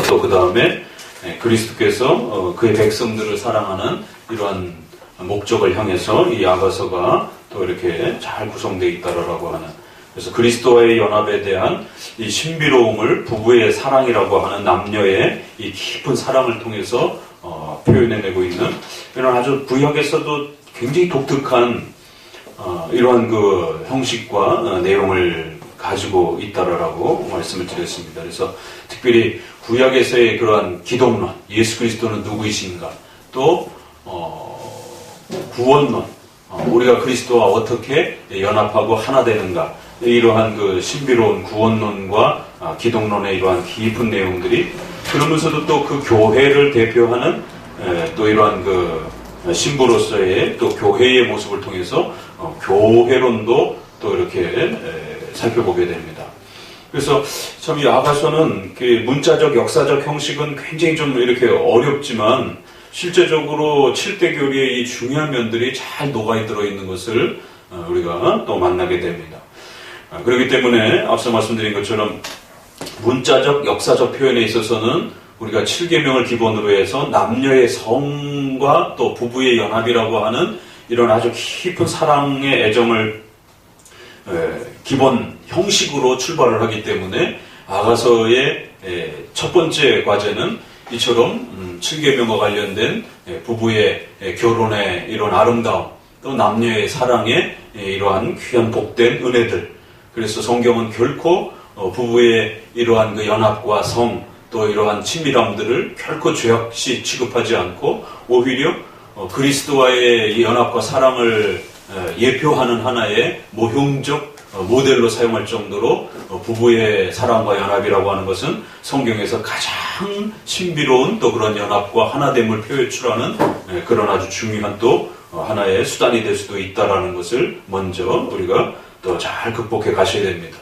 또 그 다음에 그리스도께서 그의 백성들을 사랑하는 이러한 목적을 향해서 이 아가서가 또 이렇게 잘 구성되어 있다라고 하는, 그래서 그리스도와의 연합에 대한 이 신비로움을 부부의 사랑이라고 하는 남녀의 이 깊은 사랑을 통해서 표현해내고 있는 이런 아주 구약에서도 굉장히 독특한 이러한 그 형식과 내용을 가지고 있다라고 말씀을 드렸습니다. 그래서 특별히 구약에서의 그러한 기독론, 예수 그리스도는 누구이신가, 또 구원론, 우리가 그리스도와 어떻게 연합하고 하나 되는가, 이러한 그 신비로운 구원론과 기독론의 이러한 깊은 내용들이, 그러면서도 또 그 교회를 대표하는 또 이러한 그 신부로서의 또 교회의 모습을 통해서 교회론도 또 이렇게 살펴보게 됩니다. 그래서 참 이 아가서는 그 문자적 역사적 형식은 굉장히 좀 이렇게 어렵지만 실제적으로 7대 교리의 이 중요한 면들이 잘 녹아 들어있는 것을 우리가 또 만나게 됩니다. 그렇기 때문에 앞서 말씀드린 것처럼 문자적 역사적 표현에 있어서는 우리가 7계명을 기본으로 해서 남녀의 성과 또 부부의 연합이라고 하는 이런 아주 깊은 사랑의 애정을 기본 형식으로 출발을 하기 때문에 아가서의 첫 번째 과제는 이처럼 7계명과 관련된 부부의 결혼의 이런 아름다움, 또 남녀의 사랑의 이러한 귀한 복된 은혜들, 그래서 성경은 결코 부부의 이러한 그 연합과 성, 또 이러한 친밀함들을 결코 죄악시 취급하지 않고 오히려 그리스도와의 이 연합과 사랑을 예표하는 하나의 모형적 모델로 사용할 정도로 부부의 사랑과 연합이라고 하는 것은 성경에서 가장 신비로운 또 그런 연합과 하나됨을 표출하는 그런 아주 중요한 또 하나의 수단이 될 수도 있다라는 것을 먼저 우리가 또 잘 극복해 가셔야 됩니다.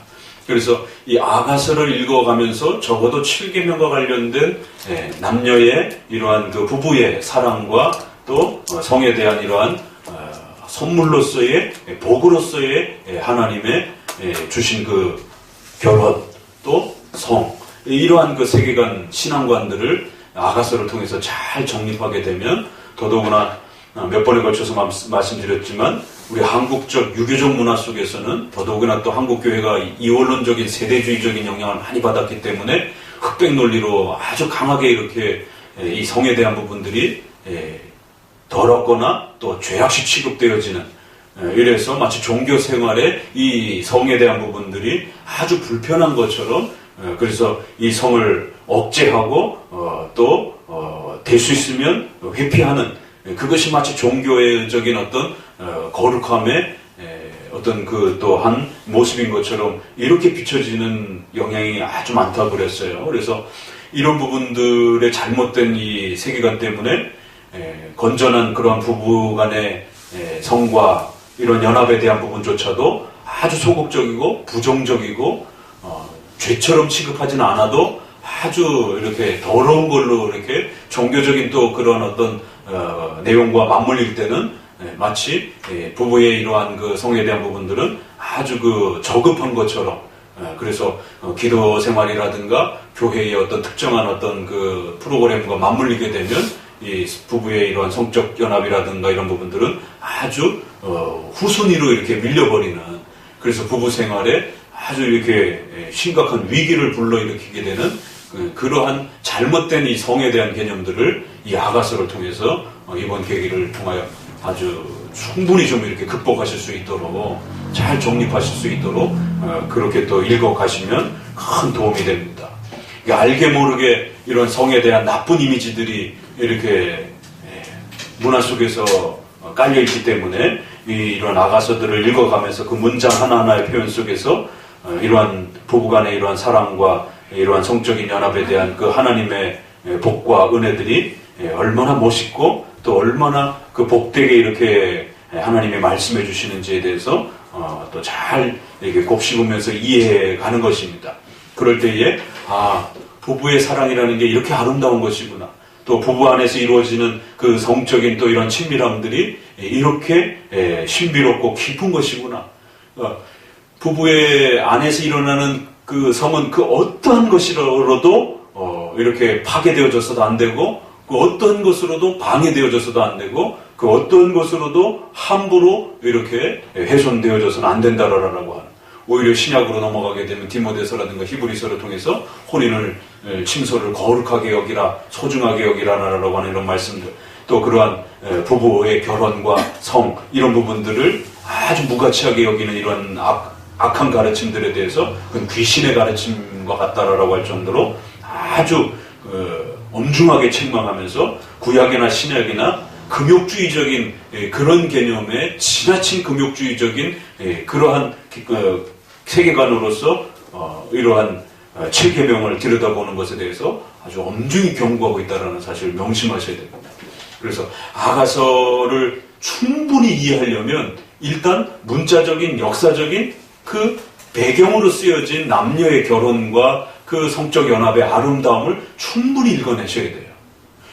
그래서 이 아가서를 읽어가면서 적어도 7계명과 관련된 남녀의 이러한 그 부부의 사랑과 또 성에 대한 이러한 선물로서의 복으로서의 하나님의 주신 그 결혼 또 성, 이러한 그 세계관 신앙관들을 아가서를 통해서 잘 정립하게 되면 더더구나 몇 번에 걸쳐서 말씀드렸지만 우리 한국적 유교적 문화 속에서는 더더욱이나 또 한국교회가 이원론적인 세대주의적인 영향을 많이 받았기 때문에 흑백 논리로 아주 강하게 이렇게 이 성에 대한 부분들이 더럽거나 또 죄악시 취급되어지는, 이래서 마치 종교 생활에 이 성에 대한 부분들이 아주 불편한 것처럼, 그래서 이 성을 억제하고 또 될 수 있으면 회피하는, 그것이 마치 종교적인 어떤 거룩함의 어떤 그 또한 모습인 것처럼 이렇게 비춰지는 영향이 아주 많다고 그랬어요. 그래서 이런 부분들의 잘못된 이 세계관 때문에 건전한 그러한 부부간의 성과 이런 연합에 대한 부분조차도 아주 소극적이고 부정적이고 죄처럼 취급하지는 않아도 아주 이렇게 더러운 걸로 이렇게 종교적인 또 그런 어떤 내용과 맞물릴 때는 마치 부부의 이러한 그 성에 대한 부분들은 아주 그 저급한 것처럼, 그래서 기도 생활이라든가 교회의 어떤 특정한 어떤 그 프로그램과 맞물리게 되면 이 부부의 이러한 성적 연합이라든가 이런 부분들은 아주 후순위로 이렇게 밀려버리는, 그래서 부부 생활에 아주 이렇게 심각한 위기를 불러일으키게 되는 그러한 잘못된 이 성에 대한 개념들을 이 아가서를 통해서 이번 계기를 통하여 아주 충분히 좀 이렇게 극복하실 수 있도록 잘 정립하실 수 있도록 그렇게 또 읽어가시면 큰 도움이 됩니다. 알게 모르게 이런 성에 대한 나쁜 이미지들이 이렇게 문화 속에서 깔려있기 때문에 이런 아가서들을 읽어가면서 그 문장 하나하나의 표현 속에서 이러한 부부간의 이러한 사랑과 이러한 성적인 연합에 대한 그 하나님의 복과 은혜들이 얼마나 멋있고 또 얼마나 그 복되게 이렇게 하나님이 말씀해 주시는지에 대해서 또 잘 이렇게 곱씹으면서 이해해 가는 것입니다. 그럴 때에 부부의 사랑이라는 게 이렇게 아름다운 것이구나. 또 부부 안에서 이루어지는 그 성적인 또 이런 친밀함들이 이렇게 신비롭고 깊은 것이구나. 부부의 안에서 일어나는 그 성은 그 어떠한 것이라도 이렇게 파괴되어져서도 안 되고 그 어떤 것으로도 방해되어져서도 안 되고 그 어떤 것으로도 함부로 이렇게 훼손되어져서는 안 된다라고 하는, 오히려 신약으로 넘어가게 되면 디모데서라든가 히브리서를 통해서 혼인을 침소를 거룩하게 여기라, 소중하게 여기라라고 하는 이런 말씀들, 또 그러한 부부의 결혼과 성 이런 부분들을 아주 무가치하게 여기는 이런 악한 가르침들에 대해서 그건 귀신의 가르침과 같다라고 할 정도로 아주 엄중하게 책망하면서 구약이나 신약이나 금욕주의적인 그런 개념의 지나친 금욕주의적인 그러한 세계관으로서 이러한 7계명을 들여다보는 것에 대해서 아주 엄중히 경고하고 있다는 사실을 명심하셔야 됩니다. 그래서 아가서를 충분히 이해하려면 일단 문자적인 역사적인 그 배경으로 쓰여진 남녀의 결혼과 그 성적 연합의 아름다움을 충분히 읽어내셔야 돼요.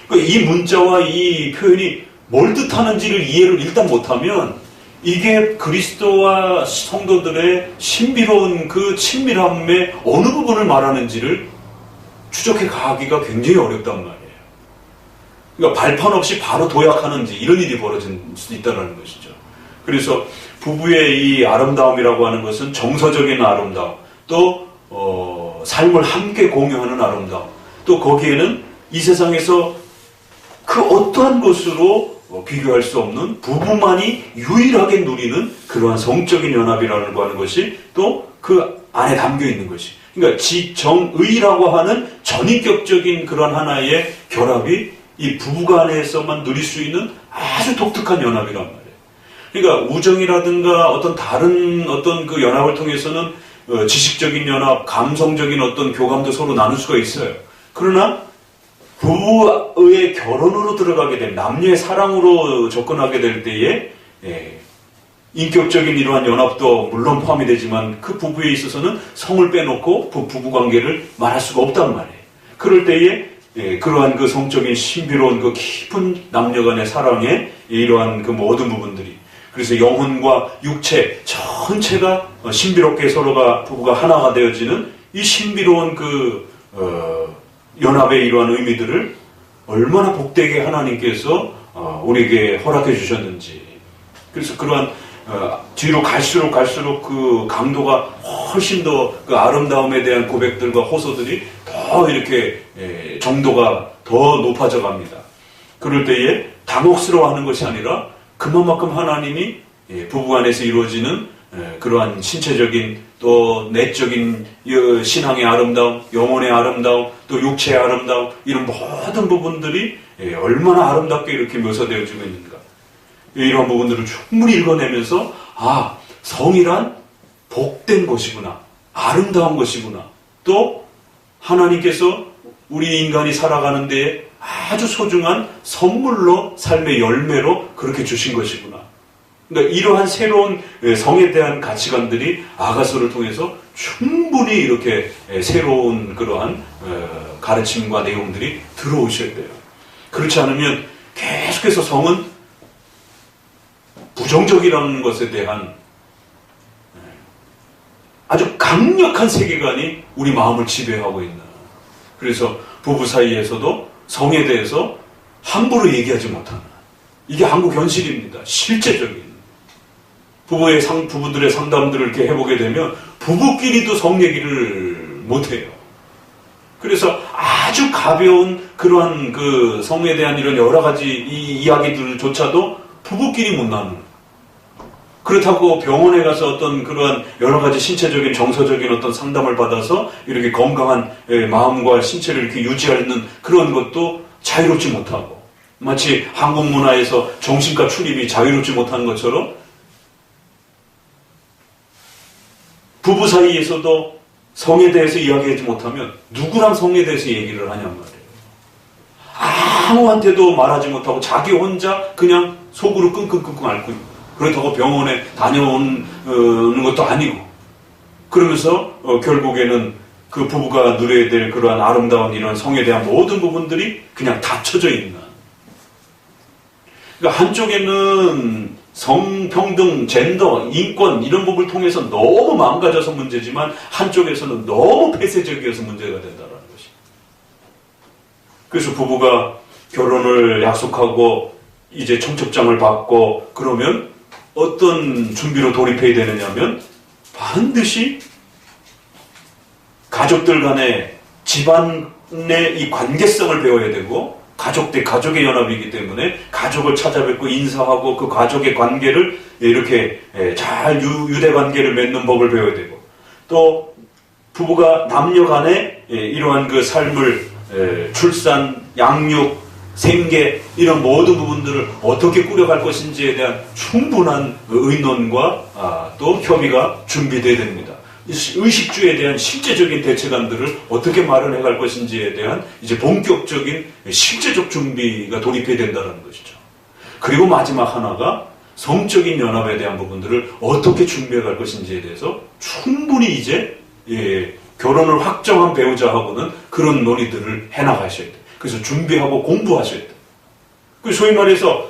그러니까 이 문자와 이 표현이 뭘 뜻하는지를 이해를 일단 못하면 이게 그리스도와 성도들의 신비로운 그 친밀함의 어느 부분을 말하는지를 추적해 가기가 굉장히 어렵단 말이에요. 그러니까 발판 없이 바로 도약하는지 이런 일이 벌어질 수 있다는 것이죠. 그래서 부부의 이 아름다움이라고 하는 것은 정서적인 아름다움, 또 삶을 함께 공유하는 아름다움, 또 거기에는 이 세상에서 그 어떠한 것으로 비교할 수 없는 부부만이 유일하게 누리는 그러한 성적인 연합이라는 거 하는 것이 또 그 안에 담겨 있는 것이, 그러니까 지정의라고 하는 전인격적인 그런 하나의 결합이 이 부부간에서만 누릴 수 있는 아주 독특한 연합이란 말이에요. 그러니까 우정이라든가 어떤 다른 어떤 그 연합을 통해서는 지식적인 연합, 감성적인 어떤 교감도 서로 나눌 수가 있어요. 그러나 부부의 결혼으로 들어가게 되면, 남녀의 사랑으로 접근하게 될 때에 인격적인 이러한 연합도 물론 포함이 되지만 그 부부에 있어서는 성을 빼놓고 부부관계를 말할 수가 없단 말이에요. 그럴 때에 그러한 그 성적인 신비로운 그 깊은 남녀간의 사랑의 이러한 그 모든 부분들이, 그래서 영혼과 육체 전체가 신비롭게 서로가 부부가 하나가 되어지는 이 신비로운 그 연합의 이러한 의미들을 얼마나 복되게 하나님께서 우리에게 허락해 주셨는지. 그래서 그러한 뒤로 갈수록 그 강도가 훨씬 더 그 아름다움에 대한 고백들과 호소들이 더 이렇게 정도가 더 높아져 갑니다. 그럴 때에 당혹스러워하는 것이 아니라 그만큼 하나님이 부부간에서 이루어지는 그러한 신체적인 또 내적인 신앙의 아름다움, 영혼의 아름다움, 또 육체의 아름다움, 이런 모든 부분들이 얼마나 아름답게 이렇게 묘사되어지고 있는가. 이런 부분들을 충분히 읽어내면서 성이란 복된 것이구나, 아름다운 것이구나, 또 하나님께서 우리 인간이 살아가는 데에 아주 소중한 선물로, 삶의 열매로 그렇게 주신 것이구나. 그러니까 이러한 새로운 성에 대한 가치관들이 아가서를 통해서 충분히 이렇게 새로운 그러한 가르침과 내용들이 들어오셔야 돼요. 그렇지 않으면 계속해서 성은 부정적이라는 것에 대한 아주 강력한 세계관이 우리 마음을 지배하고 있는, 그래서 부부 사이에서도 성에 대해서 함부로 얘기하지 못하는, 이게 한국 현실입니다. 실제적인 부부들의 상담들을 이렇게 해보게 되면 부부끼리도 성 얘기를 못해요. 그래서 아주 가벼운 그러한 그 성에 대한 이런 여러 가지 이 이야기들조차도 부부끼리 못 나누는. 그렇다고 병원에 가서 어떤 그러한 여러 가지 신체적인 정서적인 어떤 상담을 받아서 이렇게 건강한 마음과 신체를 이렇게 유지하는 그런 것도 자유롭지 못하고, 마치 한국 문화에서 정신과 출입이 자유롭지 못한 것처럼 부부 사이에서도 성에 대해서 이야기하지 못하면 누구랑 성에 대해서 얘기를 하냔 말이에요. 아무한테도 말하지 못하고 자기 혼자 그냥 속으로 끙끙끙끙 앓고 있고, 그렇다고 병원에 다녀오는 것도 아니고, 그러면서 결국에는 그 부부가 누려야 될 그러한 아름다운 이런 성에 대한 모든 부분들이 그냥 닫혀져 있는. 그러니까 한쪽에는 성평등, 젠더, 인권 이런 부분을 통해서 너무 망가져서 문제지만 한쪽에서는 너무 폐쇄적이어서 문제가 된다는 것이. 그래서 부부가 결혼을 약속하고 이제 청첩장을 받고 그러면 어떤 준비로 돌입해야 되느냐면 반드시 가족들 간의 집안의 이 관계성을 배워야 되고 가족 대 가족의 연합이기 때문에 가족을 찾아뵙고 인사하고 그 가족의 관계를 이렇게 잘 유대 관계를 맺는 법을 배워야 되고 또 부부가 남녀 간에 이러한 그 삶을 출산, 양육, 생계 이런 모든 부분들을 어떻게 꾸려갈 것인지에 대한 충분한 의논과 또 협의가 준비되어야 됩니다. 의식주에 대한 실제적인 대책안들을 어떻게 마련해 갈 것인지에 대한 이제 본격적인 실제적 준비가 돌입해야 된다는 것이죠. 그리고 마지막 하나가 성적인 연합에 대한 부분들을 어떻게 준비해 갈 것인지에 대해서 충분히 이제 결혼을 확정한 배우자하고는 그런 논의들을 해나가셔야 돼요. 그래서 준비하고 공부하셔야 돼요. 소위 말해서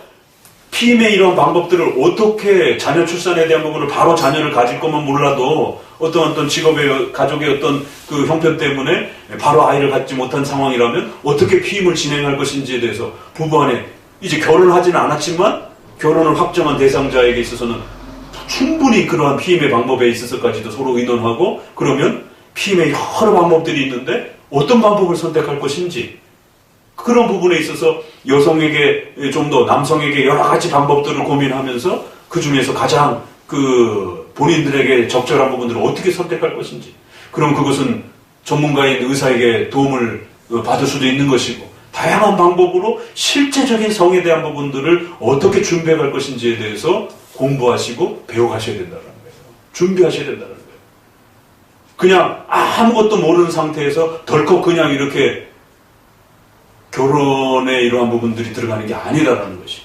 피임의 이런 방법들을 어떻게 자녀 출산에 대한 부분을 바로 자녀를 가질 것만 몰라도 어떤 직업의 가족의 어떤 그 형편 때문에 바로 아이를 갖지 못한 상황이라면 어떻게 피임을 진행할 것인지에 대해서 부부간에 이제 결혼하지는 않았지만 결혼을 확정한 대상자에게 있어서는 충분히 그러한 피임의 방법에 있어서까지도 서로 의논하고 그러면 피임의 여러 방법들이 있는데 어떤 방법을 선택할 것인지 그런 부분에 있어서 여성에게 좀 더 남성에게 여러 가지 방법들을 고민하면서 그 중에서 가장 그 본인들에게 적절한 부분들을 어떻게 선택할 것인지 그럼 그것은 전문가인 의사에게 도움을 받을 수도 있는 것이고 다양한 방법으로 실제적인 성에 대한 부분들을 어떻게 준비해 갈 것인지에 대해서 공부하시고 배워가셔야 된다는 거예요. 준비하셔야 된다는 거예요. 그냥 아무것도 모르는 상태에서 덜컥 그냥 이렇게 결혼에 이러한 부분들이 들어가는 게 아니라는 것이.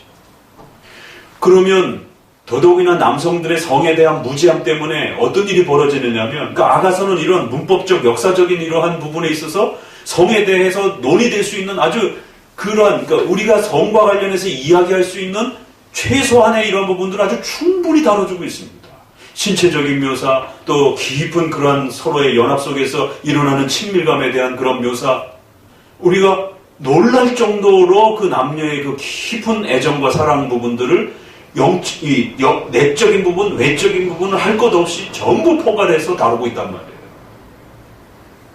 그러면 더더욱이나 남성들의 성에 대한 무지함 때문에 어떤 일이 벌어지느냐면 그러니까 아가서는 이런 문법적 역사적인 이러한 부분에 있어서 성에 대해서 논의될 수 있는 아주 그러한 그러니까 우리가 성과 관련해서 이야기할 수 있는 최소한의 이런 부분들을 아주 충분히 다뤄주고 있습니다. 신체적인 묘사 또 깊은 그러한 서로의 연합 속에서 일어나는 친밀감에 대한 그런 묘사 우리가 놀랄 정도로 그 남녀의 그 깊은 애정과 사랑 부분들을 내적인 부분, 외적인 부분을 할 것 없이 전부 포괄해서 다루고 있단 말이에요.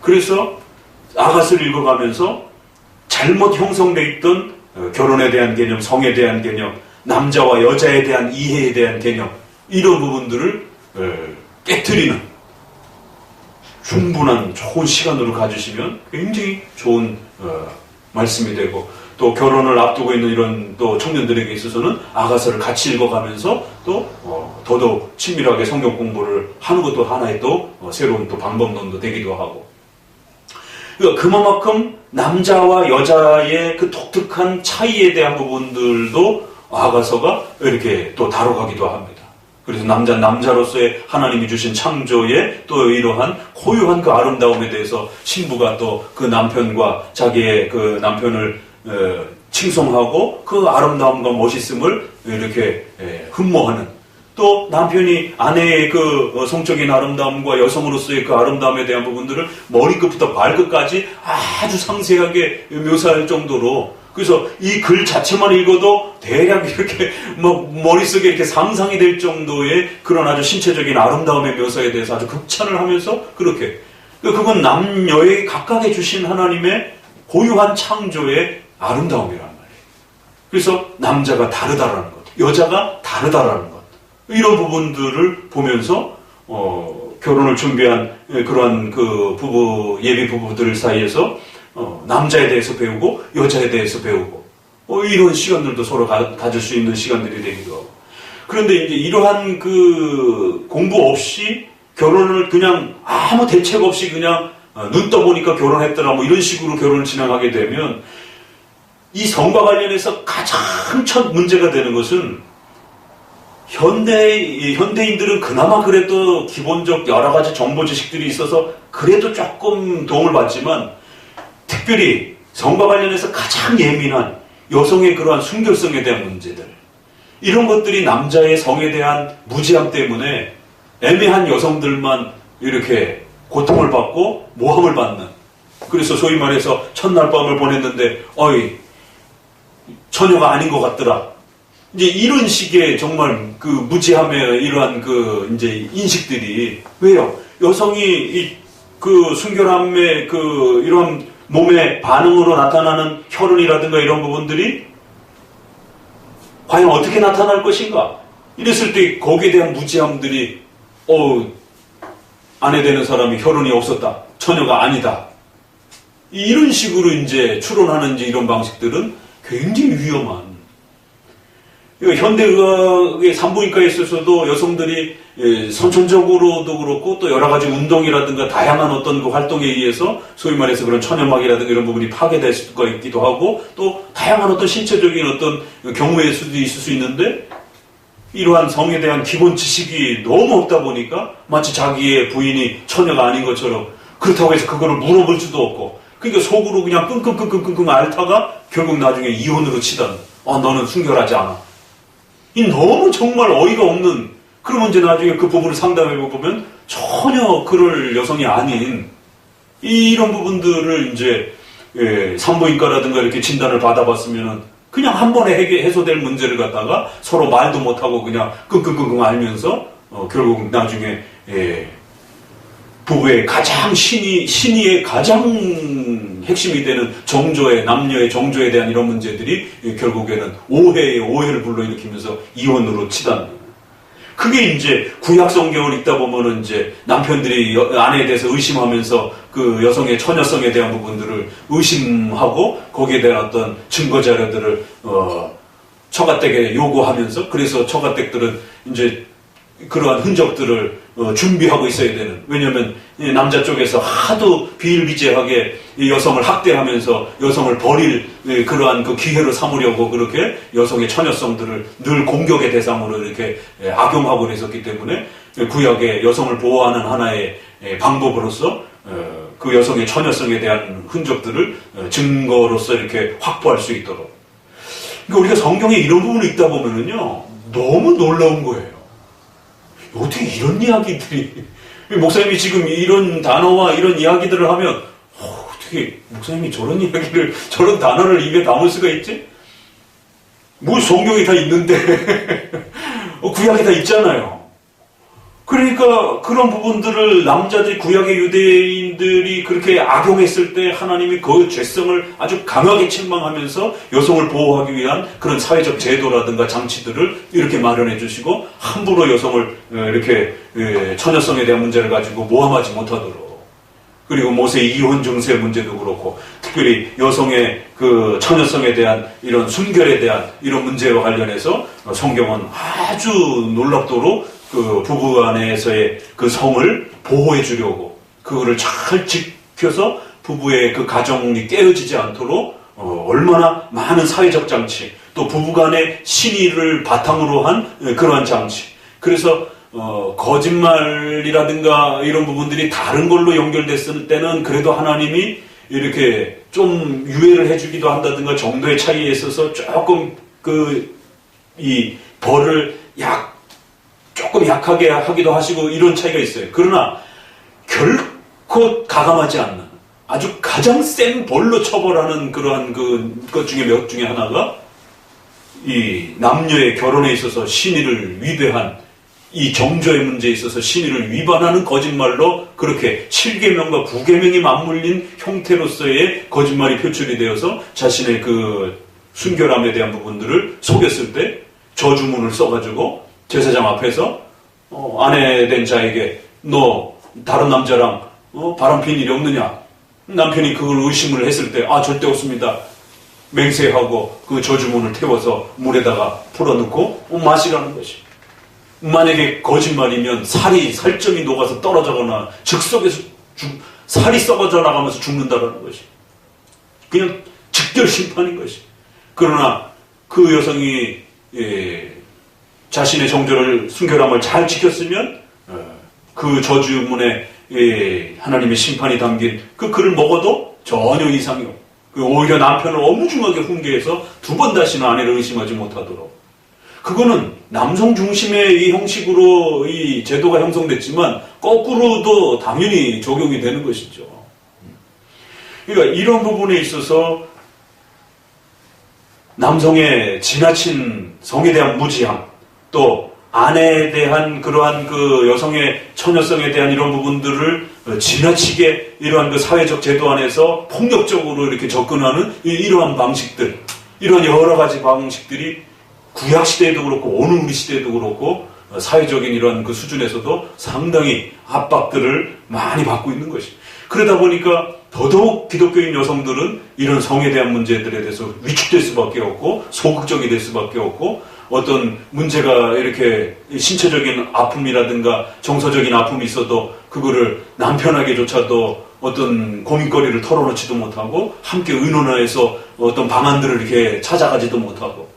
그래서 아가스를 읽어가면서 잘못 형성되어 있던 결혼에 대한 개념, 성에 대한 개념, 남자와 여자에 대한 이해에 대한 개념 이런 부분들을 깨트리는 충분한 좋은 시간으로 가지시면 굉장히 좋은 말씀이 되고 또 결혼을 앞두고 있는 이런 또 청년들에게 있어서는 아가서를 같이 읽어가면서 또 더더욱 친밀하게 성경 공부를 하는 것도 하나의 또 새로운 또 방법론도 되기도 하고 그러니까 그만큼 남자와 여자의 그 독특한 차이에 대한 부분들도 아가서가 이렇게 또 다뤄가기도 합니다. 그래서 남자로서의 하나님이 주신 창조의 또 이러한 고유한 그 아름다움에 대해서 신부가 또 그 남편과 자기의 그 남편을 칭송하고 그 아름다움과 멋있음을 이렇게 흠모하는 또 남편이 아내의 그 성적인 아름다움과 여성으로서의 그 아름다움에 대한 부분들을 머리끝부터 발끝까지 아주 상세하게 묘사할 정도로 그래서 이 글 자체만 읽어도 대략 이렇게 머릿속에 이렇게 상상이 될 정도의 그런 아주 신체적인 아름다움의 묘사에 대해서 아주 극찬을 하면서 그렇게 그건 남녀의 각각에 주신 하나님의 고유한 창조의 아름다움이란 말이에요. 그래서 남자가 다르다라는 것, 여자가 다르다라는 것 이런 부분들을 보면서 결혼을 준비한 그러한 그 예비 부부들 사이에서 남자에 대해서 배우고 여자에 대해서 배우고 이런 시간들도 서로 가질 수 있는 시간들이 되기도 하고 그런데 이제 이러한 그 공부 없이 결혼을 그냥 아무 대책 없이 그냥 눈 떠보니까 결혼했더라 이런 식으로 결혼을 진행하게 되면 이 성과 관련해서 가장 첫 문제가 되는 것은 현대인들은 그나마 그래도 기본적 여러 가지 정보 지식들이 있어서 그래도 조금 도움을 받지만 특별히 성과 관련해서 가장 예민한 여성의 그러한 순결성에 대한 문제들 이런 것들이 남자의 성에 대한 무지함 때문에 애매한 여성들만 이렇게 고통을 받고 모함을 받는 그래서 소위 말해서 첫날 밤을 보냈는데 어이 처녀가 아닌 것 같더라. 이제 이런 식의 정말 그 무지함의 이러한 그 이제 인식들이 왜요? 여성이 그 순결함의 그 이런 몸의 반응으로 나타나는 혈흔이라든가 이런 부분들이 과연 어떻게 나타날 것인가? 이랬을 때 거기에 대한 무지함들이 아내 되는 사람이 혈흔이 없었다. 처녀가 아니다. 이런 식으로 이제 추론하는 이제 이런 방식들은 굉장히 위험한. 현대의학의 산부인과에 있어서도 여성들이 선천적으로도 그렇고 또 여러 가지 운동이라든가 다양한 어떤 그 활동에 의해서 소위 말해서 그런 천연막이라든가 이런 부분이 파괴될 수가 있기도 하고 또 다양한 어떤 신체적인 어떤 경우의 수도 있을 수 있는데 이러한 성에 대한 기본 지식이 너무 없다 보니까 마치 자기의 부인이 처녀가 아닌 것처럼 그렇다고 해서 그거를 물어볼 수도 없고 그러니까 속으로 그냥 끙끙끙끙끙끙 앓다가 결국 나중에 이혼으로 치던 너는 순결하지 않아. 이 너무 정말 어이가 없는 그러면 이제 나중에 그 부분을 상담해보면 전혀 그럴 여성이 아닌 이런 부분들을 이제 산부인과라든가 이렇게 진단을 받아봤으면은 그냥 한 번에 해소될 문제를 갖다가 서로 말도 못하고 그냥 끙끙끙끙 앓면서 결국 나중에 부부의 가장 신의의 가장 핵심이 되는 정조의 남녀의 정조에 대한 이런 문제들이 결국에는 오해를 불러일으키면서 이혼으로 치닫는. 그게 이제 구약 성경을 읽다 보면은 이제 남편들이 아내에 대해서 의심하면서 그 여성의 처녀성에 대한 부분들을 의심하고 거기에 대한 어떤 증거 자료들을 처가댁에 요구하면서 그래서 처가댁들은 이제 그러한 흔적들을 준비하고 있어야 되는. 왜냐하면 남자 쪽에서 하도 비일비재하게 여성을 학대하면서 여성을 버릴 그러한 그 기회로 삼으려고 그렇게 여성의 처녀성들을 늘 공격의 대상으로 이렇게 악용하고 있었기 때문에 구약의 여성을 보호하는 하나의 방법으로서 그 여성의 처녀성에 대한 흔적들을 증거로서 이렇게 확보할 수 있도록. 그러니까 우리가 성경에 이런 부분을 읽다 보면은요 너무 놀라운 거예요. 어떻게 이런 이야기들이 목사님이 지금 이런 단어와 이런 이야기들을 하면 어떻게 목사님이 저런 이야기를 저런 단어를 입에 담을 수가 있지? 뭐 성경에 다 있는데 구약에 다 있잖아요. 그러니까 그런 부분들을 남자들이 구약의 유대인들이 그렇게 악용했을 때 하나님이 그 죄성을 아주 강하게 책망하면서 여성을 보호하기 위한 그런 사회적 제도라든가 장치들을 이렇게 마련해 주시고 함부로 여성을 이렇게 처녀성에 대한 문제를 가지고 모함하지 못하도록. 그리고 모세 이혼 증세 문제도 그렇고 특별히 여성의 그 처녀성에 대한 이런 순결에 대한 이런 문제와 관련해서 성경은 아주 놀랍도록 그 부부 안에서의 그 성을 보호해 주려고 그거를 잘 지켜서 부부의 그 가정이 깨어지지 않도록 얼마나 많은 사회적 장치 또 부부간의 신의를 바탕으로 한 그러한 장치. 그래서 거짓말이라든가 이런 부분들이 다른 걸로 연결됐을 때는 그래도 하나님이 이렇게 좀 유예를 해주기도 한다든가 정도의 차이에 있어서 조금 이 벌을 조금 약하게 하기도 하시고 이런 차이가 있어요. 그러나 결코 가감하지 않는 아주 가장 센 벌로 처벌하는 그러한 것 중에 몇 중에 하나가 이 남녀의 결혼에 있어서 신의를 위배한 이 정조의 문제에 있어서 신의를 위반하는 거짓말로 그렇게 7계명과 9계명이 맞물린 형태로서의 거짓말이 표출이 되어서 자신의 그 순결함에 대한 부분들을 속였을 때 저주문을 써가지고 제사장 앞에서 아내 된 자에게 너 다른 남자랑 바람핀 일이 없느냐? 남편이 그걸 의심을 했을 때 절대 없습니다. 맹세하고 그 저주문을 태워서 물에다가 풀어넣고 마시라는 것이. 만약에 거짓말이면 살점이 녹아서 떨어져거나 즉석에서 살이 썩어져 나가면서 죽는다라는 것이. 그냥 직결 심판인 것이. 그러나 그 여성이 자신의 정조를 순결함을 잘 지켰으면 그 저주문에 하나님의 심판이 담긴 그 글을 먹어도 전혀 이상이 없고 오히려 남편을 엄중하게 훈계해서 두 번 다시는 아내를 의심하지 못하도록. 그거는 남성 중심의 이 형식으로 이 제도가 형성됐지만 거꾸로도 당연히 적용이 되는 것이죠. 그러니까 이런 부분에 있어서 남성의 지나친 성에 대한 무지함, 또 아내에 대한 그러한 그 여성의 처녀성에 대한 이런 부분들을 지나치게 이러한 그 사회적 제도 안에서 폭력적으로 이렇게 접근하는 이러한 방식들, 이런 여러 가지 방식들이 구약 시대에도 그렇고 오늘 우리 시대에도 그렇고 사회적인 이런 그 수준에서도 상당히 압박들을 많이 받고 있는 것이. 그러다 보니까 더더욱 기독교인 여성들은 이런 성에 대한 문제들에 대해서 위축될 수밖에 없고 소극적이 될 수밖에 없고 어떤 문제가 이렇게 신체적인 아픔이라든가 정서적인 아픔이 있어도 그거를 남편에게조차도 어떤 고민거리를 털어놓지도 못하고 함께 의논해서 어떤 방안들을 이렇게 찾아가지도 못하고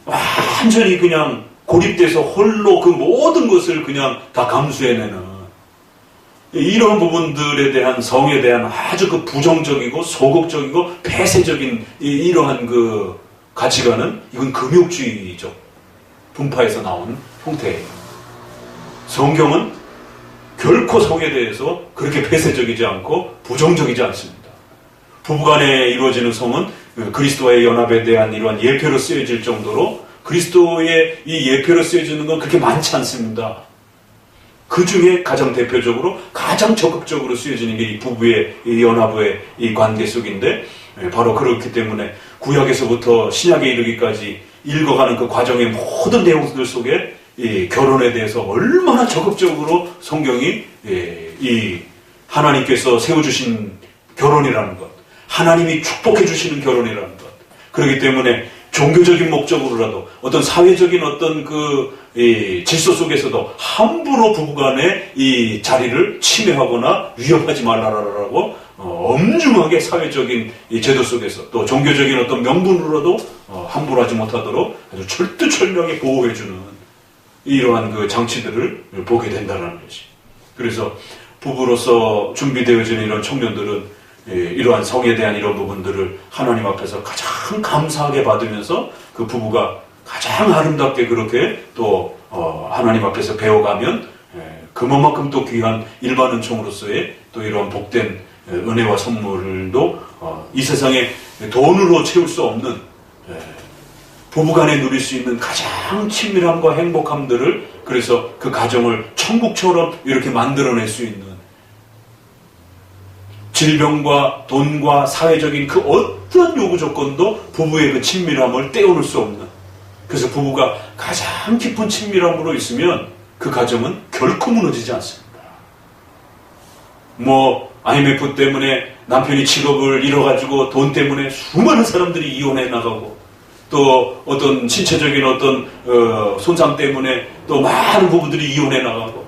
완전히 그냥 고립돼서 홀로 그 모든 것을 그냥 다 감수해내는 이런 부분들에 대한 성에 대한 아주 그 부정적이고 소극적이고 폐쇄적인 이러한 그 가치관은 이건 금욕주의적 분파에서 나온 형태예요. 성경은 결코 성에 대해서 그렇게 폐쇄적이지 않고 부정적이지 않습니다. 부부간에 이루어지는 성은 그리스도와의 연합에 대한 이러한 예표로 쓰여질 정도로 그리스도의 이 예표로 쓰여지는 건 그렇게 많지 않습니다. 그 중에 가장 대표적으로 가장 적극적으로 쓰여지는 게 이 부부의 이 연합의 이 관계 속인데 바로 그렇기 때문에 구약에서부터 신약에 이르기까지 읽어가는 그 과정의 모든 내용들 속에 이 결혼에 대해서 얼마나 적극적으로 성경이 이 하나님께서 세워주신 결혼이라는 것, 하나님이 축복해 주시는 결혼이라는 것, 그렇기 때문에 종교적인 목적으로라도 어떤 사회적인 어떤 그 질서 속에서도 함부로 부부간의 이 자리를 침해하거나 위협하지 말라라고 엄중하게 사회적인 이 제도 속에서 또 종교적인 어떤 명분으로라도 함부로 하지 못하도록 아주 철두철미하게 보호해주는 이러한 그 장치들을 보게 된다는 것이. 그래서 부부로서 준비되어지는 이런 청년들은 이러한 성에 대한 이런 부분들을 하나님 앞에서 가장 감사하게 받으면서 그 부부가 가장 아름답게 그렇게 또 하나님 앞에서 배워가면 그만큼 또 귀한 일반 은총으로서의 또 이런 복된 은혜와 선물도 이 세상에 돈으로 채울 수 없는 부부간에 누릴 수 있는 가장 친밀함과 행복함들을 그래서 그 가정을 천국처럼 이렇게 만들어낼 수 있는 질병과 돈과 사회적인 그 어떤 요구 조건도 부부의 그 친밀함을 떼어놓을 수 없는 그래서 부부가 가장 깊은 친밀함으로 있으면 그 가정은 결코 무너지지 않습니다. IMF 때문에 남편이 직업을 잃어가지고 돈 때문에 수많은 사람들이 이혼해 나가고 또 어떤 신체적인 어떤 손상 때문에 또 많은 부부들이 이혼해 나가고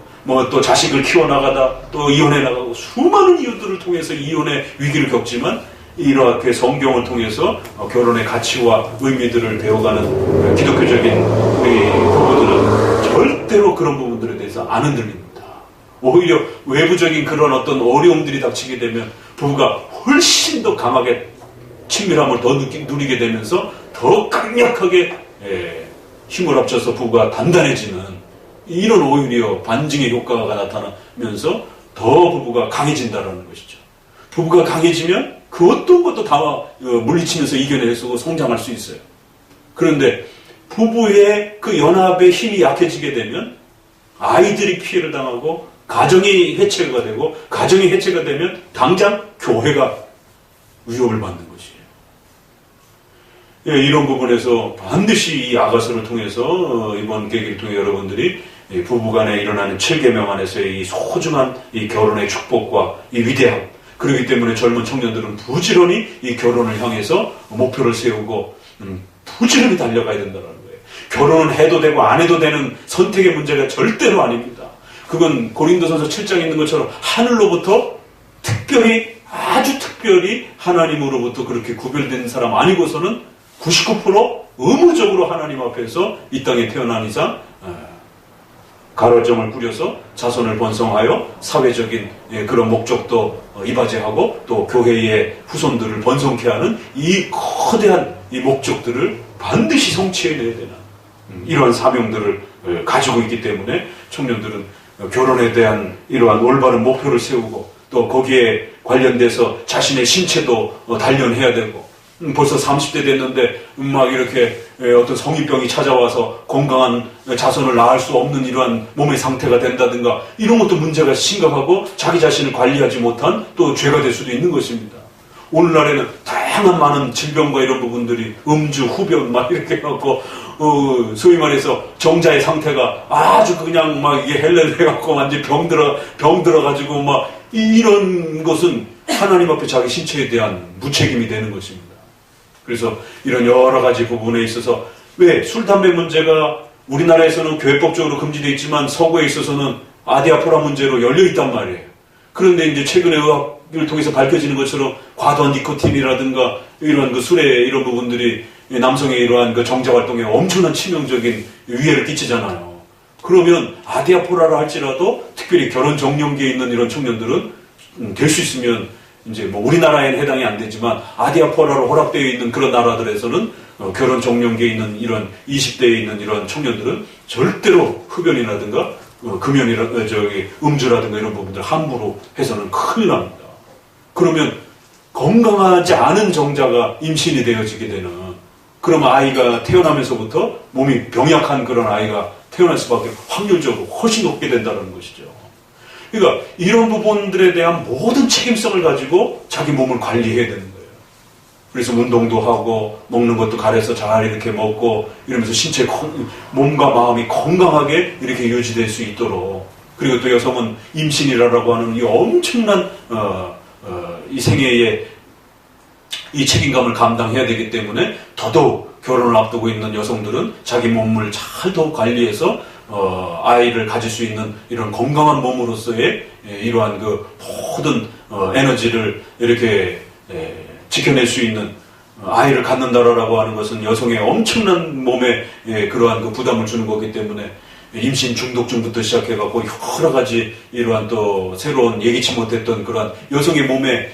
또 자식을 키워나가다 또 이혼해 나가고 수많은 이유들을 통해서 이혼의 위기를 겪지만 이렇게 성경을 통해서 결혼의 가치와 의미들을 배워가는 기독교적인 우리 부부들은 절대로 그런 부분들에 대해서 안 흔들립니다. 오히려 외부적인 그런 어떤 어려움들이 닥치게 되면 부부가 훨씬 더 강하게 친밀함을 더 누리게 되면서 더 강력하게 힘을 합쳐서 부부가 단단해지는 이런 오히려 반증의 효과가 나타나면서 더 부부가 강해진다는 것이죠. 부부가 강해지면 그 어떤 것도 다 물리치면서 이겨내고 성장할 수 있어요. 그런데 부부의 그 연합의 힘이 약해지게 되면 아이들이 피해를 당하고 가정이 해체가 되고 가정이 해체가 되면 당장 교회가 위협을 받는 것이에요. 이런 부분에서 반드시 이 아가서를 통해서 이번 계기를 통해 여러분들이 부부간에 일어나는 7계명 안에서의 이 소중한 이 결혼의 축복과 이 위대함 그렇기 때문에 젊은 청년들은 부지런히 이 결혼을 향해서 목표를 세우고 부지런히 달려가야 된다는 거예요. 결혼은 해도 되고 안 해도 되는 선택의 문제가 절대로 아닙니다. 그건 고린도전서 7장에 있는 것처럼 하늘로부터 특별히 아주 특별히 하나님으로부터 그렇게 구별된 사람 아니고서는 99% 의무적으로 하나님 앞에서 이 땅에 태어난 이상 가로점을 꾸려서 자손을 번성하여 사회적인 그런 목적도 이바지하고 또 교회의 후손들을 번성케 하는 이 거대한 이 목적들을 반드시 성취해내야 되는 이러한 사명들을 가지고 있기 때문에 청년들은 결혼에 대한 이러한 올바른 목표를 세우고 또 거기에 관련돼서 자신의 신체도 단련해야 되고, 벌써 30대 됐는데 막 이렇게 어떤 성인병이 찾아와서 건강한 자손을 낳을 수 없는 이러한 몸의 상태가 된다든가, 이런 것도 문제가 심각하고 자기 자신을 관리하지 못한 또 죄가 될 수도 있는 것입니다. 오늘날에는 다양한 많은 질병과 이런 부분들이 음주, 흡연 막 이렇게 해갖고 소위 말해서 정자의 상태가 아주 그냥 막 이게 헬렐 해갖고 완전 병들어가지고 막 이런 것은 하나님 앞에 자기 신체에 대한 무책임이 되는 것입니다. 그래서 이런 여러 가지 부분에 있어서, 왜 술, 담배 문제가 우리나라에서는 교회법적으로 금지되어 있지만 서구에 있어서는 아디아포라 문제로 열려있단 말이에요. 그런데 이제 최근에 의학을 통해서 밝혀지는 것처럼 과도한 니코틴이라든가 이런 그 술의 이런 부분들이 남성의 이러한 그 정자 활동에 엄청난 치명적인 위해를 끼치잖아요. 그러면 아디아포라라 할지라도 특별히 결혼 정년기에 있는 이런 청년들은 될 수 있으면 이제 뭐 우리나라에는 해당이 안 되지만 아디아포라로 허락되어 있는 그런 나라들에서는 결혼 정년기에 있는 이런 20대에 있는 이런 청년들은 절대로 흡연이라든가 음주라든가 이런 부분들 함부로 해서는 큰일 납니다. 그러면 건강하지 않은 정자가 임신이 되어지게 되는, 그러면 아이가 태어나면서부터 몸이 병약한 그런 아이가 태어날 수밖에 확률적으로 훨씬 높게 된다는 것이죠. 그러니까 이런 부분들에 대한 모든 책임성을 가지고 자기 몸을 관리해야 되는 거예요. 그래서 운동도 하고 먹는 것도 가려서 잘 이렇게 먹고 이러면서 몸과 마음이 건강하게 이렇게 유지될 수 있도록, 그리고 또 여성은 임신이라고 하는 이 엄청난 이 생애의 이 책임감을 감당해야 되기 때문에 더더욱 결혼을 앞두고 있는 여성들은 자기 몸을 잘 더 관리해서 아이를 가질 수 있는 이런 건강한 몸으로서의 이러한 그 모든 에너지를 이렇게 지켜낼 수 있는 아이를 갖는다라고 하는 것은 여성의 엄청난 몸에 그러한 그 부담을 주는 거기 때문에 임신 중독증부터 시작해갖고 여러 가지 이러한 또 새로운 예기치 못했던 그러한 여성의 몸에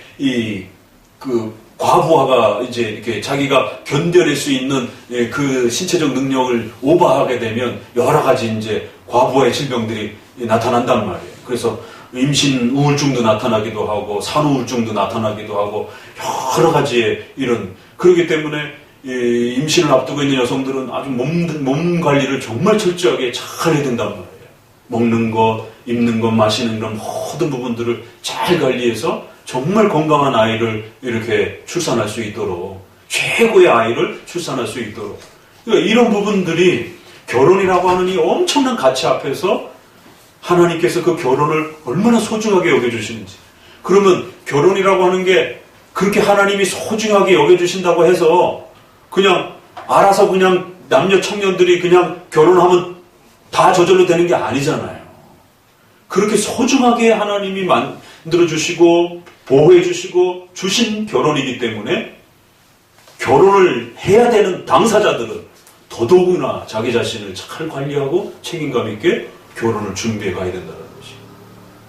그 과부하가 이제 이렇게 자기가 견뎌낼 수 있는 그 신체적 능력을 오버하게 되면 여러 가지 이제 과부하의 질병들이 나타난단 말이에요. 그래서 임신 우울증도 나타나기도 하고 산후우울증도 나타나기도 하고 여러 가지의 이런, 그렇기 때문에 임신을 앞두고 있는 여성들은 아주 몸 관리를 정말 철저하게 잘 해야 된단 말이에요. 먹는 것, 입는 것, 마시는 이런 모든 부분들을 잘 관리해서 정말 건강한 아이를 이렇게 출산할 수 있도록, 최고의 아이를 출산할 수 있도록, 그러니까 이런 부분들이 결혼이라고 하는 이 엄청난 가치 앞에서 하나님께서 그 결혼을 얼마나 소중하게 여겨주시는지. 그러면 결혼이라고 하는 게 그렇게 하나님이 소중하게 여겨주신다고 해서 그냥 알아서 그냥 남녀 청년들이 그냥 결혼하면 다 저절로 되는 게 아니잖아요. 그렇게 소중하게 하나님이 만들어주시고 보호해주시고 주신 결혼이기 때문에 결혼을 해야 되는 당사자들은 더더욱이나 자기 자신을 잘 관리하고 책임감 있게 결혼을 준비해 가야 된다는 것이에요.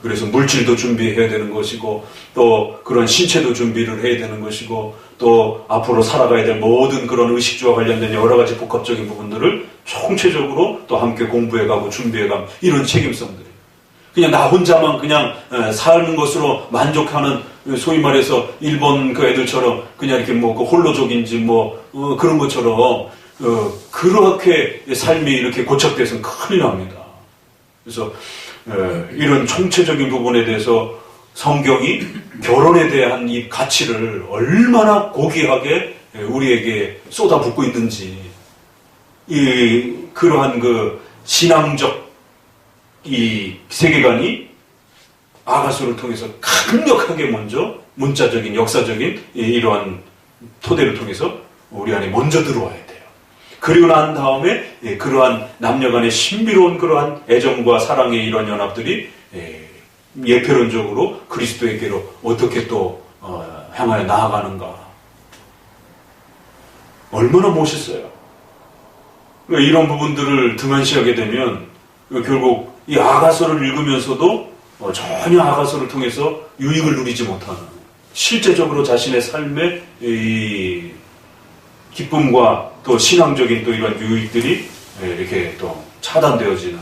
그래서 물질도 준비해야 되는 것이고, 또 그런 신체도 준비를 해야 되는 것이고, 또 앞으로 살아가야 될 모든 그런 의식주와 관련된 여러 가지 복합적인 부분들을 총체적으로 또 함께 공부해가고 준비해가고, 이런 책임성들이 그냥 나 혼자만 그냥 사는 것으로 만족하는, 소위 말해서 일본 그 애들처럼 그냥 이렇게 뭐 그 홀로족인지 그런 것처럼 그렇게 삶이 이렇게 고착돼서는 큰일 납니다. 그래서 이런 총체적인 부분에 대해서 성경이 결혼에 대한 이 가치를 얼마나 고귀하게 우리에게 쏟아붓고 있는지, 그러한 그 신앙적 이 세계관이 아가서를 통해서 강력하게 먼저 문자적인 역사적인 이러한 토대를 통해서 우리 안에 먼저 들어와야 돼요. 그리고 난 다음에 그러한 남녀간의 신비로운 그러한 애정과 사랑의 이런 연합들이 예표론적으로 그리스도에게로 어떻게 또 향하여 나아가는가. 얼마나 멋있어요. 이런 부분들을 등한시하게 되면 결국 이 아가서를 읽으면서도 전혀 아가서를 통해서 유익을 누리지 못하는, 실제적으로 자신의 삶의 이 기쁨과 또 신앙적인 또 이런 유익들이 이렇게 또 차단되어지는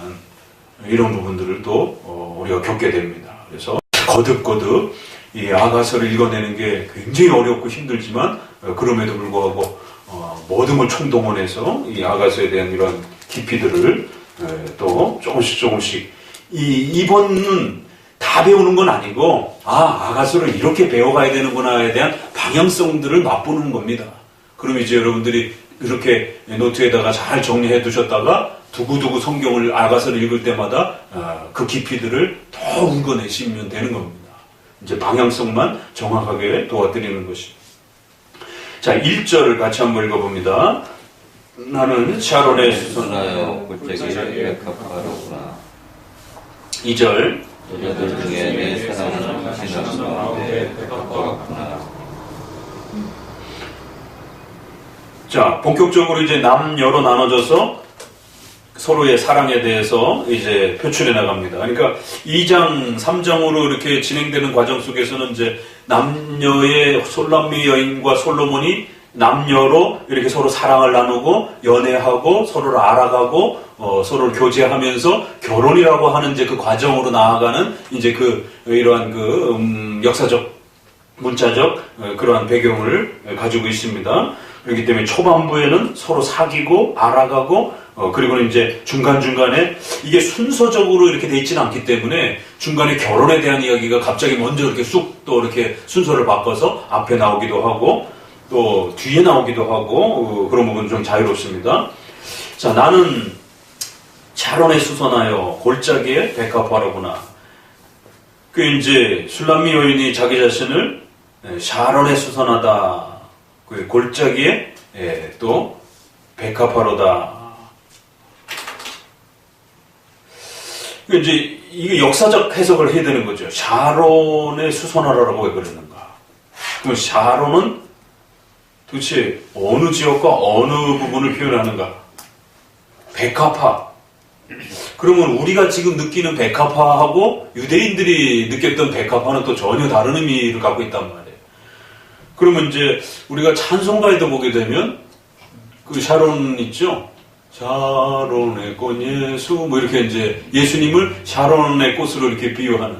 이런 부분들을 또 우리가 겪게 됩니다. 그래서 거듭거듭 이 아가서를 읽어내는 게 굉장히 어렵고 힘들지만 그럼에도 불구하고 모든 걸 총동원해서 이 아가서에 대한 이런 깊이들을 또 조금씩 이번은 다 배우는 건 아니고 아가서를 이렇게 배워가야 되는구나에 대한 방향성들을 맛보는 겁니다. 그럼 이제 여러분들이 이렇게 노트에다가 잘 정리해 두셨다가 두고두고 성경을 아가서를 읽을 때마다 그 깊이들을 더 읽어내시면 되는 겁니다. 이제 방향성만 정확하게 도와드리는 것이. 자, 1절을 같이 한번 읽어봅니다. 나는 샤론의 수선하여 골짜기에 백합화로구나. 2절 여자들 중에 내 사랑하는 신랑 가운데 백합화로구나. 자, 본격적으로 이제 남녀로 나눠져서 서로의 사랑에 대해서 이제 표출해 나갑니다. 그러니까 2장, 3장으로 이렇게 진행되는 과정 속에서는 이제 남녀의 솔람미 여인과 솔로몬이 남녀로 이렇게 서로 사랑을 나누고 연애하고 서로를 알아가고 서로를 교제하면서 결혼이라고 하는 이제 그 과정으로 나아가는 이제 이러한 역사적 문자적 그러한 배경을 가지고 있습니다. 그렇기 때문에 초반부에는 서로 사귀고 알아가고 그리고는 이제 중간중간에 이게 순서적으로 이렇게 돼 있지는 않기 때문에 중간에 결혼에 대한 이야기가 갑자기 먼저 이렇게 쑥 또 이렇게 순서를 바꿔서 앞에 나오기도 하고 또 뒤에 나오기도 하고 그런 부분은 좀 자유롭습니다. 자, 나는 샤론에 수선하여 골짜기에 백합화로구나. 그 이제 술람미 여인이 자기 자신을 샤론에 수선하다. 그 골짜기에 또 백합화로다. 이제 이게 역사적 해석을 해야 되는 거죠. 샤론에 수선하라라고 왜 그러는가? 그럼 샤론은 도대체 어느 지역과 어느 부분을 표현하는가? 백합화. 그러면 우리가 지금 느끼는 백합화하고 유대인들이 느꼈던 백합화는 또 전혀 다른 의미를 갖고 있단 말이에요. 그러면 이제 우리가 찬송가에도 보게 되면 그 샤론 있죠? 샤론의 꽃 예수 뭐 이렇게 이제 예수님을 샤론의 꽃으로 이렇게 비유하는.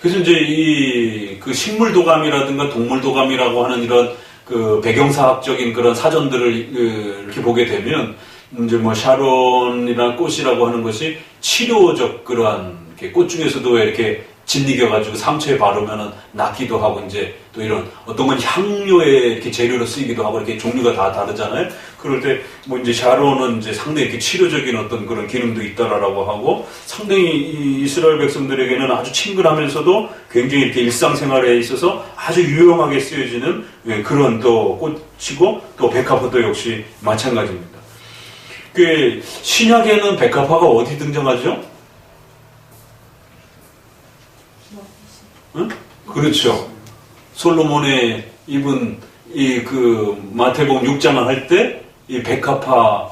그래서 이제 그 식물 도감이라든가 동물 도감이라고 하는 이런 그 배경사학적인 그런 사전들을 이렇게 보게 되면 이제 뭐 샤론이라는 꽃이라고 하는 것이 치료적 그러한 꽃 중에서도 이렇게 진리겨가지고 상처에 바르면은 낫기도 하고 이제 또 이런 어떤 건 향료의 이렇게 재료로 쓰이기도 하고 이렇게 종류가 다 다르잖아요. 그럴 때 뭐 이제 샤론은 이제 상당히 이렇게 치료적인 어떤 그런 기능도 있다라고 하고 상당히 이 이스라엘 백성들에게는 아주 친근하면서도 굉장히 이렇게 일상생활에 있어서 아주 유용하게 쓰여지는 그런 또 꽃이고 또 백합화도 역시 마찬가지입니다. 그 신약에는 백합화가 어디 등장하죠? 응? 그렇죠. 솔로몬의 입은 마태복음 6장을 할 때 이 백합화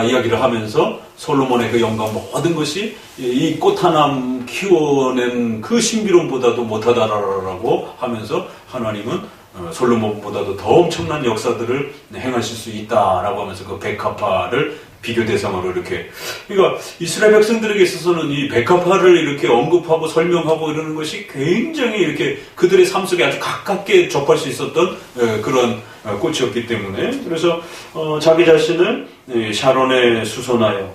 이야기를 하면서 솔로몬의 그 영광 모든 것이 이 꽃 하나 키워낸 그 신비로움보다도 못하다라고 하면서 하나님은 솔로몬보다도 더 엄청난 역사들을 행하실 수 있다라고 하면서 그 백합화를 비교 대상으로 이렇게. 그러니까 이스라엘 백성들에게 있어서는 이 백합화를 이렇게 언급하고 설명하고 이러는 것이 굉장히 이렇게 그들의 삶 속에 아주 가깝게 접할 수 있었던 그런 꽃이었기 때문에 그래서 자기 자신을 샤론에 수선하여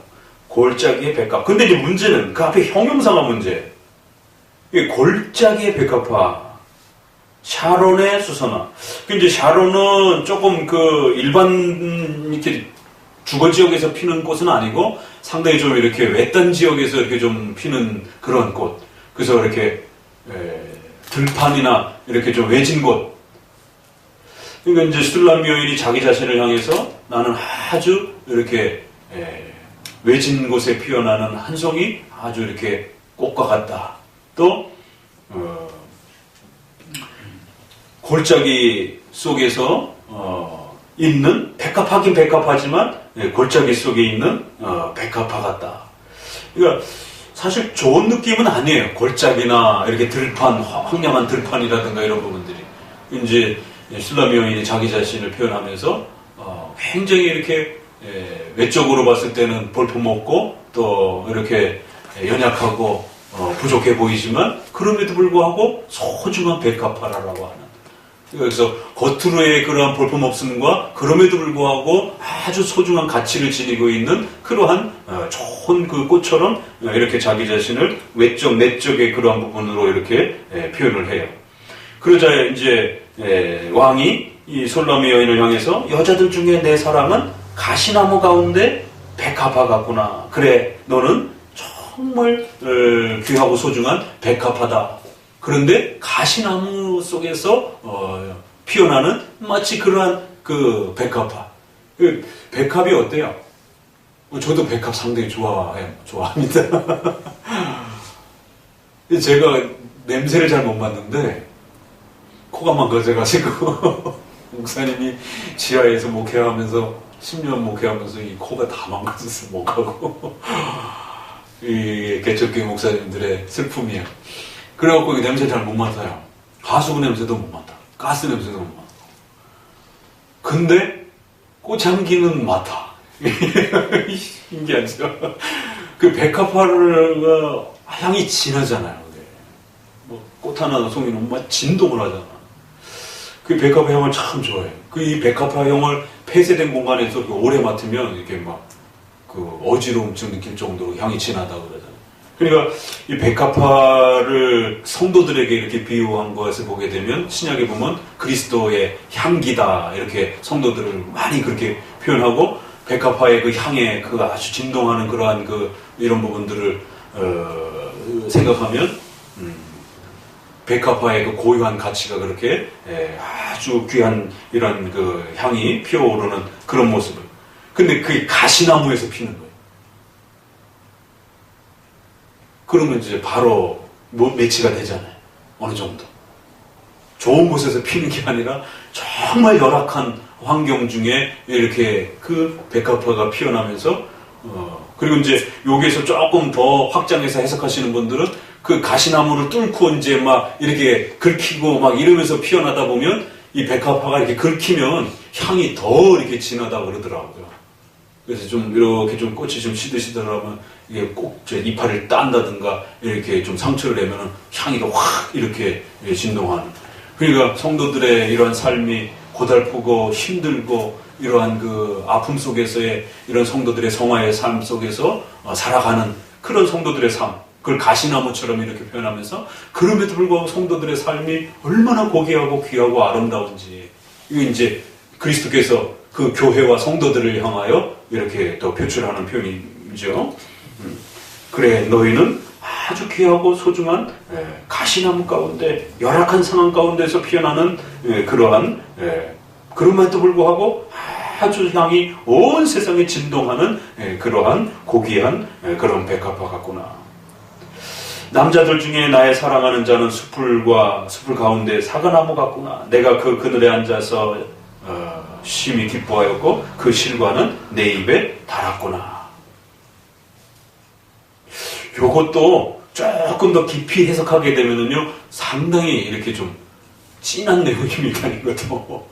골짜기의 백합. 근데 이제 문제는 그 앞에 형용사가 문제. 골짜기의 백합화. 샤론의 수선화. 이제 샤론은 조금 일반 이렇게 주거 지역에서 피는 꽃은 아니고 상당히 좀 이렇게 외딴 지역에서 이렇게 좀 피는 그런 꽃. 그래서 이렇게 들판이나 이렇게 좀 외진 곳. 그러니까 이제 술람미 여인이 자기 자신을 향해서 나는 아주 이렇게 외진 곳에 피어나는 한 송이 아주 이렇게 꽃과 같다. 또 골짜기 속에서 있는 백합하긴 백합하지만 골짜기 속에 있는 백합화 같다. 그러니까 사실 좋은 느낌은 아니에요. 골짜기나 이렇게 들판, 황량한 들판이라든가 이런 부분들이. 이제 술람미 여인이 자기 자신을 표현하면서 굉장히 이렇게 외적으로 봤을 때는 볼품없고 또 이렇게 연약하고 부족해 보이지만 그럼에도 불구하고 소중한 백합화라고 하는, 그래서 겉으로의 그러한 볼품없음과 그럼에도 불구하고 아주 소중한 가치를 지니고 있는 그러한 좋은 그 꽃처럼 이렇게 자기 자신을 외적 내적의 그러한 부분으로 이렇게 표현을 해요. 그러자 이제 왕이 이 솔로미 여인을 향해서 여자들 중에 내 사랑은 가시나무 가운데 백합화 같구나. 그래, 너는 정말 귀하고 소중한 백합화다. 그런데 가시나무 속에서 피어나는 마치 그러한 그 백합화. 그 백합이 어때요? 저도 백합 상당히 좋아합니다. 제가 냄새를 잘 못 맡는데 코가 망가져가지고 목사님이 지하에서 목회하면서 10년 목회하면서 이 코가 다 망가져서 못 가고 이 개척교회 목사님들의 슬픔이에요. 그래갖고 냄새 잘 못 맡아요. 가수구 냄새도 못 맡아. 가스 냄새도 못 맡아. 근데 꽃향기는 맡아. 신기하죠? 그 백합화가 향이 진하잖아요. 뭐 꽃 하나 송이는 막 진동을 하잖아. 그 백합화 향을 참 좋아해요. 그 이 백합화 향을 폐쇄된 공간에서 오래 맡으면 이렇게 막 그 어지러움증 느낄 정도로 향이 진하다고 그러잖아요. 그러니까 이 백합화를 성도들에게 이렇게 비유한 것을 보게 되면 신약에 보면 그리스도의 향기다 이렇게 성도들을 많이 그렇게 표현하고 백합화의 그 향에 그 아주 진동하는 그러한 그 이런 부분들을 생각하면 백합화의 그 고유한 가치가 그렇게 아주 귀한 이런 그 향이 피어오르는 그런 모습을. 근데 그게 가시나무에서 피는 거예요. 그러면 이제 바로 매치가 되잖아요. 어느 정도. 좋은 곳에서 피는 게 아니라 정말 열악한 환경 중에 이렇게 그 백합화가 피어나면서 그리고 이제 여기에서 조금 더 확장해서 해석하시는 분들은 그 가시나무를 뚫고 이제 막 이렇게 긁히고 막 이러면서 피어나다 보면 이 백합화가 이렇게 긁히면 향이 더 이렇게 진하다고 그러더라고요. 그래서 좀 이렇게 좀 꽃이 좀 시들시들하면 이게 꼭 저 이파리를 딴다든가 이렇게 좀 상처를 내면은 향이 더 확 이렇게 진동하는. 그러니까 성도들의 이러한 삶이 고달프고 힘들고 이러한 그 아픔 속에서의 이런 성도들의 성화의 삶 속에서 살아가는 그런 성도들의 삶. 그걸 가시나무처럼 이렇게 표현하면서 그럼에도 불구하고 성도들의 삶이 얼마나 고귀하고 귀하고 아름다운지 이게 이제 그리스도께서 그 교회와 성도들을 향하여 이렇게 또 표출하는 표현이죠. 그래 너희는 아주 귀하고 소중한 가시나무 가운데 열악한 상황 가운데서 피어나는 그러한 그럼에도 불구하고 아주 향이 온 세상에 진동하는 그러한 고귀한 그런 백합화 같구나. 남자들 중에 나의 사랑하는 자는 숲을 가운데 사과나무 같구나. 내가 그 그늘에 앉아서 심히 기뻐하였고 그 실과는 내 입에 달았구나. 요것도 조금 더 깊이 해석하게 되면은요 상당히 이렇게 좀 진한 내용입니다. 이것도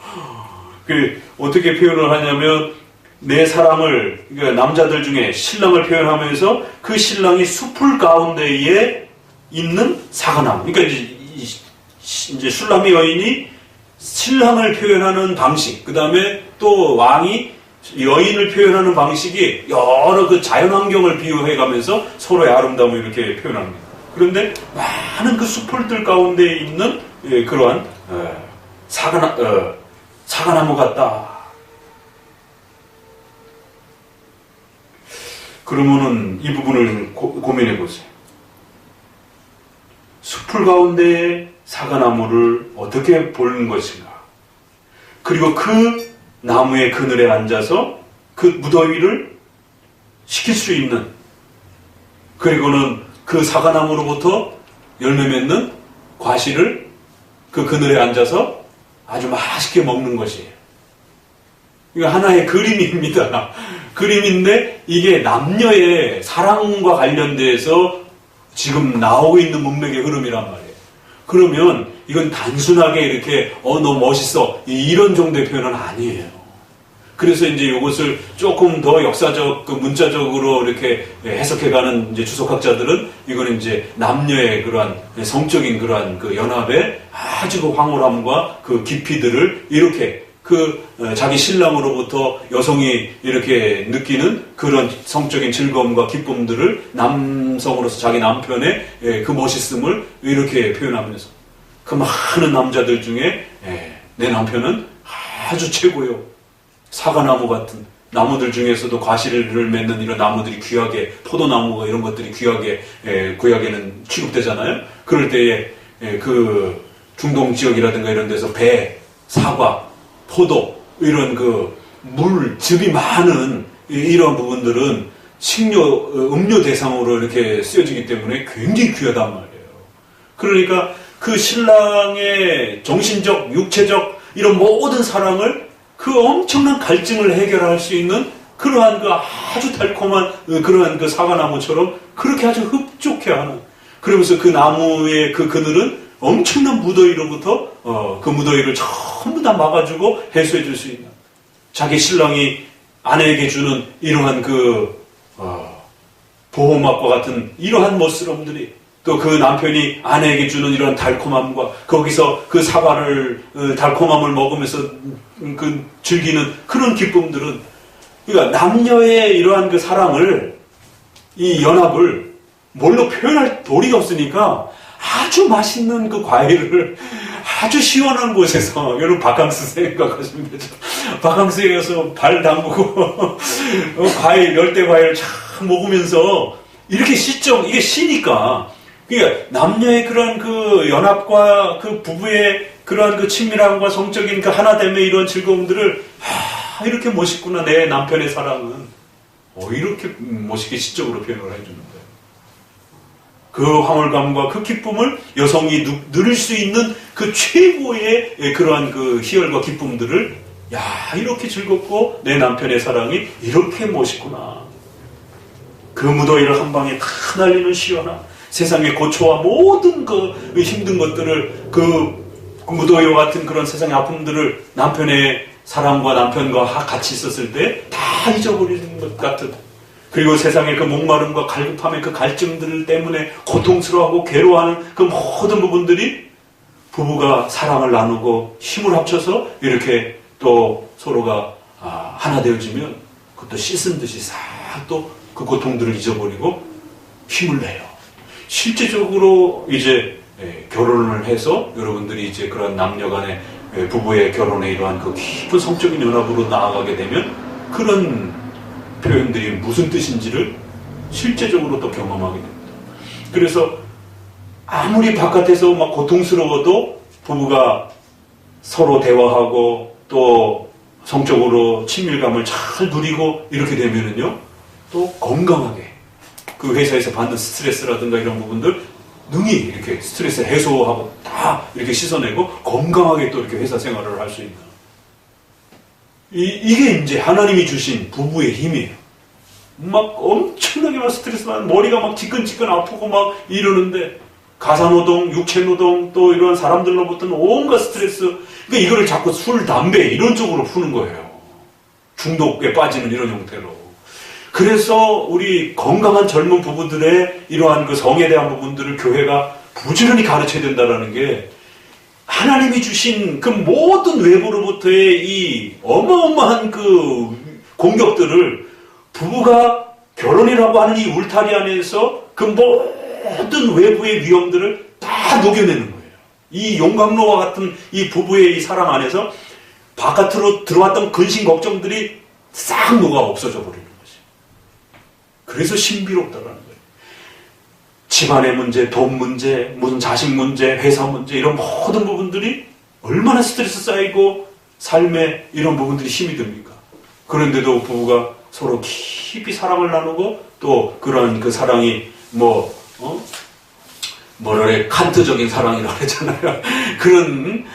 어떻게 표현을 하냐면 내 사랑을 그러니까 남자들 중에 신랑을 표현하면서 그 신랑이 숲을 가운데에 있는 사과나무. 그러니까 이제 슐라미 여인이 신랑을 표현하는 방식, 그 다음에 또 왕이 여인을 표현하는 방식이 여러 그 자연환경을 비유해가면서 서로의 아름다움을 이렇게 표현합니다. 그런데 많은 그 숲풀들 가운데 있는 그러한 사과나무 같다. 그러면은 이 부분을 고민해 보세요. 숲풀 가운데 사과나무를 어떻게 보는 것인가? 그리고 그 나무의 그늘에 앉아서 그 무더위를 식힐 수 있는, 그리고는 그 사과나무로부터 열매 맺는 과실을 그 그늘에 앉아서 아주 맛있게 먹는 것이에요. 이거 하나의 그림입니다. 그림인데 이게 남녀의 사랑과 관련돼서 지금 나오고 있는 문맥의 흐름이란 말이에요. 그러면 이건 단순하게 이렇게 너 멋있어 이런 정도의 표현은 아니에요. 그래서 이제 이것을 조금 더 역사적, 문자적으로 이렇게 해석해가는 이제 주석학자들은 이거는 이제 남녀의 그러한 성적인 그러한 그 연합의 아주 그 황홀함과 그 깊이들을 이렇게 자기 신랑으로부터 여성이 이렇게 느끼는 그런 성적인 즐거움과 기쁨들을 남성으로서 자기 남편의 그 멋있음을 이렇게 표현하면서 그 많은 남자들 중에 내 남편은 아주 최고요. 사과나무 같은 나무들 중에서도 과실을 맺는 이런 나무들이 귀하게, 포도나무가 이런 것들이 귀하게 구약에는 취급되잖아요. 그럴 때에 그 중동 지역이라든가 이런 데서 배, 사과, 포도 이런 즙이 많은 이런 부분들은 음료 대상으로 이렇게 쓰여지기 때문에 굉장히 귀하단 말이에요. 그러니까 그 신랑의 정신적, 육체적 이런 모든 사랑을 그 엄청난 갈증을 해결할 수 있는 그러한 아주 달콤한 그러한 사과나무처럼 그렇게 아주 흡족해 하는, 그러면서 그 나무의 그 그늘은 엄청난 무더위로부터 그 무더위를 전부 다 막아주고 해소해 줄 수 있는, 자기 신랑이 아내에게 주는 이러한 보호막과 같은 이러한 멋스러움들이, 또 그 남편이 아내에게 주는 이러한 달콤함과 거기서 그 사과를 달콤함을 먹으면서 즐기는 그런 기쁨들은, 그러니까 남녀의 이러한 그 사랑을, 이 연합을 뭘로 표현할 도리가 없으니까 아주 맛있는 그 과일을 아주 시원한 곳에서, 여러분 바캉스 생각하시면 되죠. 바캉스에 가서 발 담그고 과일, 열대 과일을 쫙 먹으면서 이렇게 이게 시니까, 그러니까 남녀의 그런 그 연합과 그 부부의 그러한 그 친밀함과 성적인 그 하나됨의 이런 즐거움들을 이렇게 멋있구나, 내 남편의 사랑은 이렇게 멋있게 시적으로 표현을 해주는 거예요. 그 황홀감과 그 기쁨을 여성이 누릴 수 있는 그 최고의 그러한 그 희열과 기쁨들을, 이렇게 즐겁고 내 남편의 사랑이 이렇게 멋있구나, 그 무더위를 한 방에 다 날리는 시원함, 세상의 고초와 모든 그 힘든 것들을, 그 무더위와 같은 그런 세상의 아픔들을 남편의 사랑과 남편과 같이 있었을 때 다 잊어버리는 것 같은, 그리고 세상의 그 목마름과 갈급함의 그 갈증들 때문에 고통스러워하고 괴로워하는 그 모든 부분들이 부부가 사랑을 나누고 힘을 합쳐서 이렇게 또 서로가 하나 되어지면 그것도 씻은 듯이 싹 또 그 고통들을 잊어버리고 힘을 내요. 실제적으로 이제 결혼을 해서 여러분들이 이제 그런 남녀 간의 부부의 결혼에 이러한 그 깊은 성적인 연합으로 나아가게 되면 그런 표현들이 무슨 뜻인지를 실제적으로 또 경험하게 됩니다. 그래서 아무리 바깥에서 막 고통스러워도 부부가 서로 대화하고 또 성적으로 친밀감을 잘 누리고 이렇게 되면은요, 또 건강하게 그 회사에서 받는 스트레스라든가 이런 부분들 능히 이렇게 스트레스 해소하고 다 이렇게 씻어내고 건강하게 또 이렇게 회사 생활을 할 수 있는, 이게 이제 하나님이 주신 부부의 힘이에요. 막 엄청나게 막 스트레스 받는, 머리가 막 지끈지끈 아프고 막 이러는데 가사노동, 육체노동, 또 이런 사람들로부터는 온갖 스트레스, 그러니까 이거를 자꾸 술, 담배 이런 쪽으로 푸는 거예요. 중독에 빠지는 이런 형태로. 그래서 우리 건강한 젊은 부부들의 이러한 그 성에 대한 부분들을 교회가 부지런히 가르쳐야 된다는 게, 하나님이 주신 그 모든 외부로부터의 이 어마어마한 그 공격들을 부부가 결혼이라고 하는 이 울타리 안에서 그 모든 외부의 위험들을 다 녹여내는 거예요. 이 용광로와 같은 이 부부의 이 사랑 안에서 바깥으로 들어왔던 근심 걱정들이 싹 녹아 없어져 버리는 거지. 그래서 신비롭다라는 거예요. 집안의 문제, 돈 문제, 무슨 자식 문제, 회사 문제, 이런 모든 부분들이 얼마나 스트레스 쌓이고 삶에 이런 부분들이 힘이 듭니까? 그런데도 부부가 서로 깊이 사랑을 나누고 또 그런 그 사랑이 뭐래 칸트적인 사랑이라고 그랬잖아요. 그런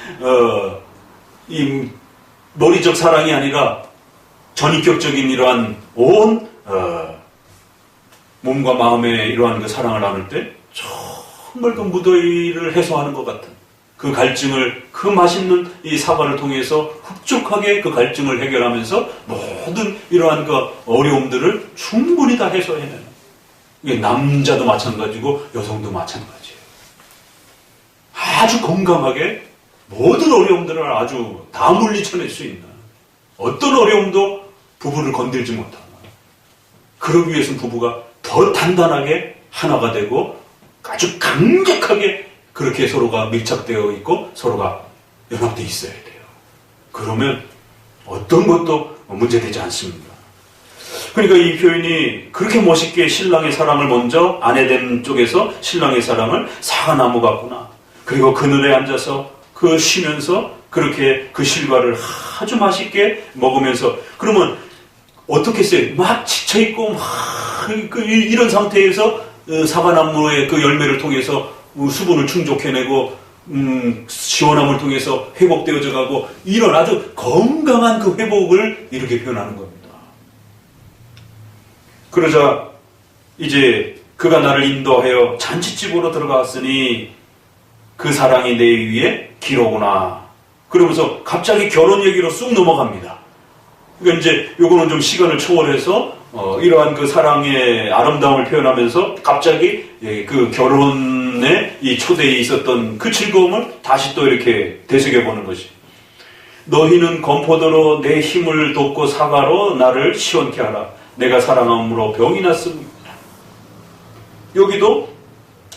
이 머리적 사랑이 아니라 전인격적인 이러한 온 몸과 마음의 이러한 그 사랑을 나눌 때 정말 그 무더위를 해소하는 것 같은 그 갈증을 그 맛있는 이 사과를 통해서 흡족하게 그 갈증을 해결하면서 모든 이러한 그 어려움들을 충분히 다 해소해내는, 이게 남자도 마찬가지고 여성도 마찬가지예요. 아주 건강하게 모든 어려움들을 아주 다 물리쳐낼 수 있는, 어떤 어려움도 부부를 건들지 못하는, 그러기 위해서는 부부가 더 단단하게 하나가 되고 아주 강력하게 그렇게 서로가 밀착되어 있고 서로가 연합되어 있어야 돼요. 그러면 어떤 것도 문제되지 않습니다. 그러니까 이 표현이 그렇게 멋있게 신랑의 사랑을 먼저, 아내된 쪽에서 신랑의 사랑을 사과나무 같구나, 그리고 그늘에 앉아서 그 쉬면서 그렇게 그 실과를 아주 맛있게 먹으면서, 그러면 어떻게 했어요? 막 지쳐있고 막 이런 상태에서 사과나무의 그 열매를 통해서 수분을 충족해내고 시원함을 통해서 회복되어져 가고, 이런 아주 건강한 그 회복을 이렇게 표현하는 겁니다. 그러자 이제 그가 나를 인도하여 잔치집으로 들어갔으니 그 사랑이 내 위에 기로구나, 그러면서 갑자기 결혼 얘기로 쑥 넘어갑니다. 그러니까 이제 요거는 좀 시간을 초월해서 이러한 그 사랑의 아름다움을 표현하면서 갑자기 그 결혼의 이 초대에 있었던 그 즐거움을 다시 또 이렇게 되새겨보는 것이, 너희는 건포도로 내 힘을 돋고 사과로 나를 시원케 하라. 내가 사랑함으로 병이 났습니다. 여기도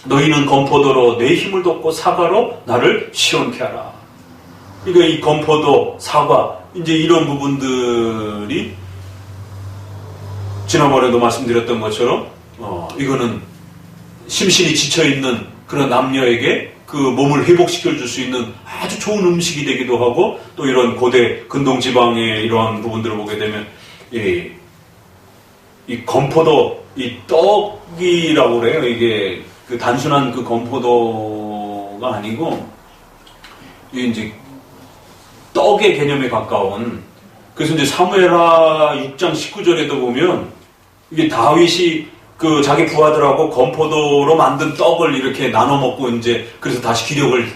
너희는 건포도로 내 힘을 돋고 사과로 나를 시원케 하라. 그러니까 이 건포도, 사과, 이제 이런 부분들이 지난번에도 말씀드렸던 것처럼 이거는 심신이 지쳐있는 그런 남녀에게 그 몸을 회복시켜 줄 수 있는 아주 좋은 음식이 되기도 하고, 또 이런 고대 근동지방의 이러한 부분들을 보게 되면 이 건포도, 이 떡이라고 그래요. 이게 그 단순한 그 건포도가 아니고 이게 이제 떡의 개념에 가까운, 그래서 이제 사무엘하 6장 19절에도 보면 이게 다윗이 그 자기 부하들하고 건포도로 만든 떡을 이렇게 나눠 먹고 이제 그래서 다시 기력을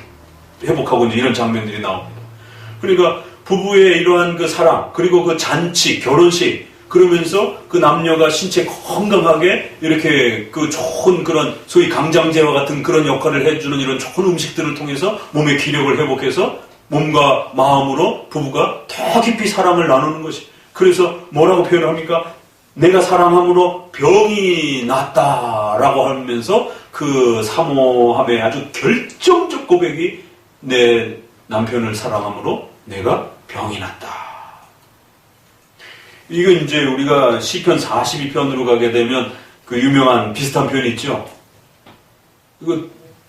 회복하고 이제 이런 장면들이 나옵니다. 그러니까 부부의 이러한 그 사랑, 그리고 그 잔치, 결혼식, 그러면서 그 남녀가 신체 건강하게 이렇게 그 좋은 그런 소위 강장제와 같은 그런 역할을 해주는 이런 좋은 음식들을 통해서 몸의 기력을 회복해서 몸과 마음으로 부부가 더 깊이 사랑을 나누는 것이, 그래서 뭐라고 표현합니까? 내가 사랑함으로 병이 낫다라고 하면서 그 사모함의 아주 결정적 고백이, 내 남편을 사랑함으로 내가 병이 낫다. 이거 이제 우리가 시편 42편으로 가게 되면 그 유명한 비슷한 표현이 있죠. 이거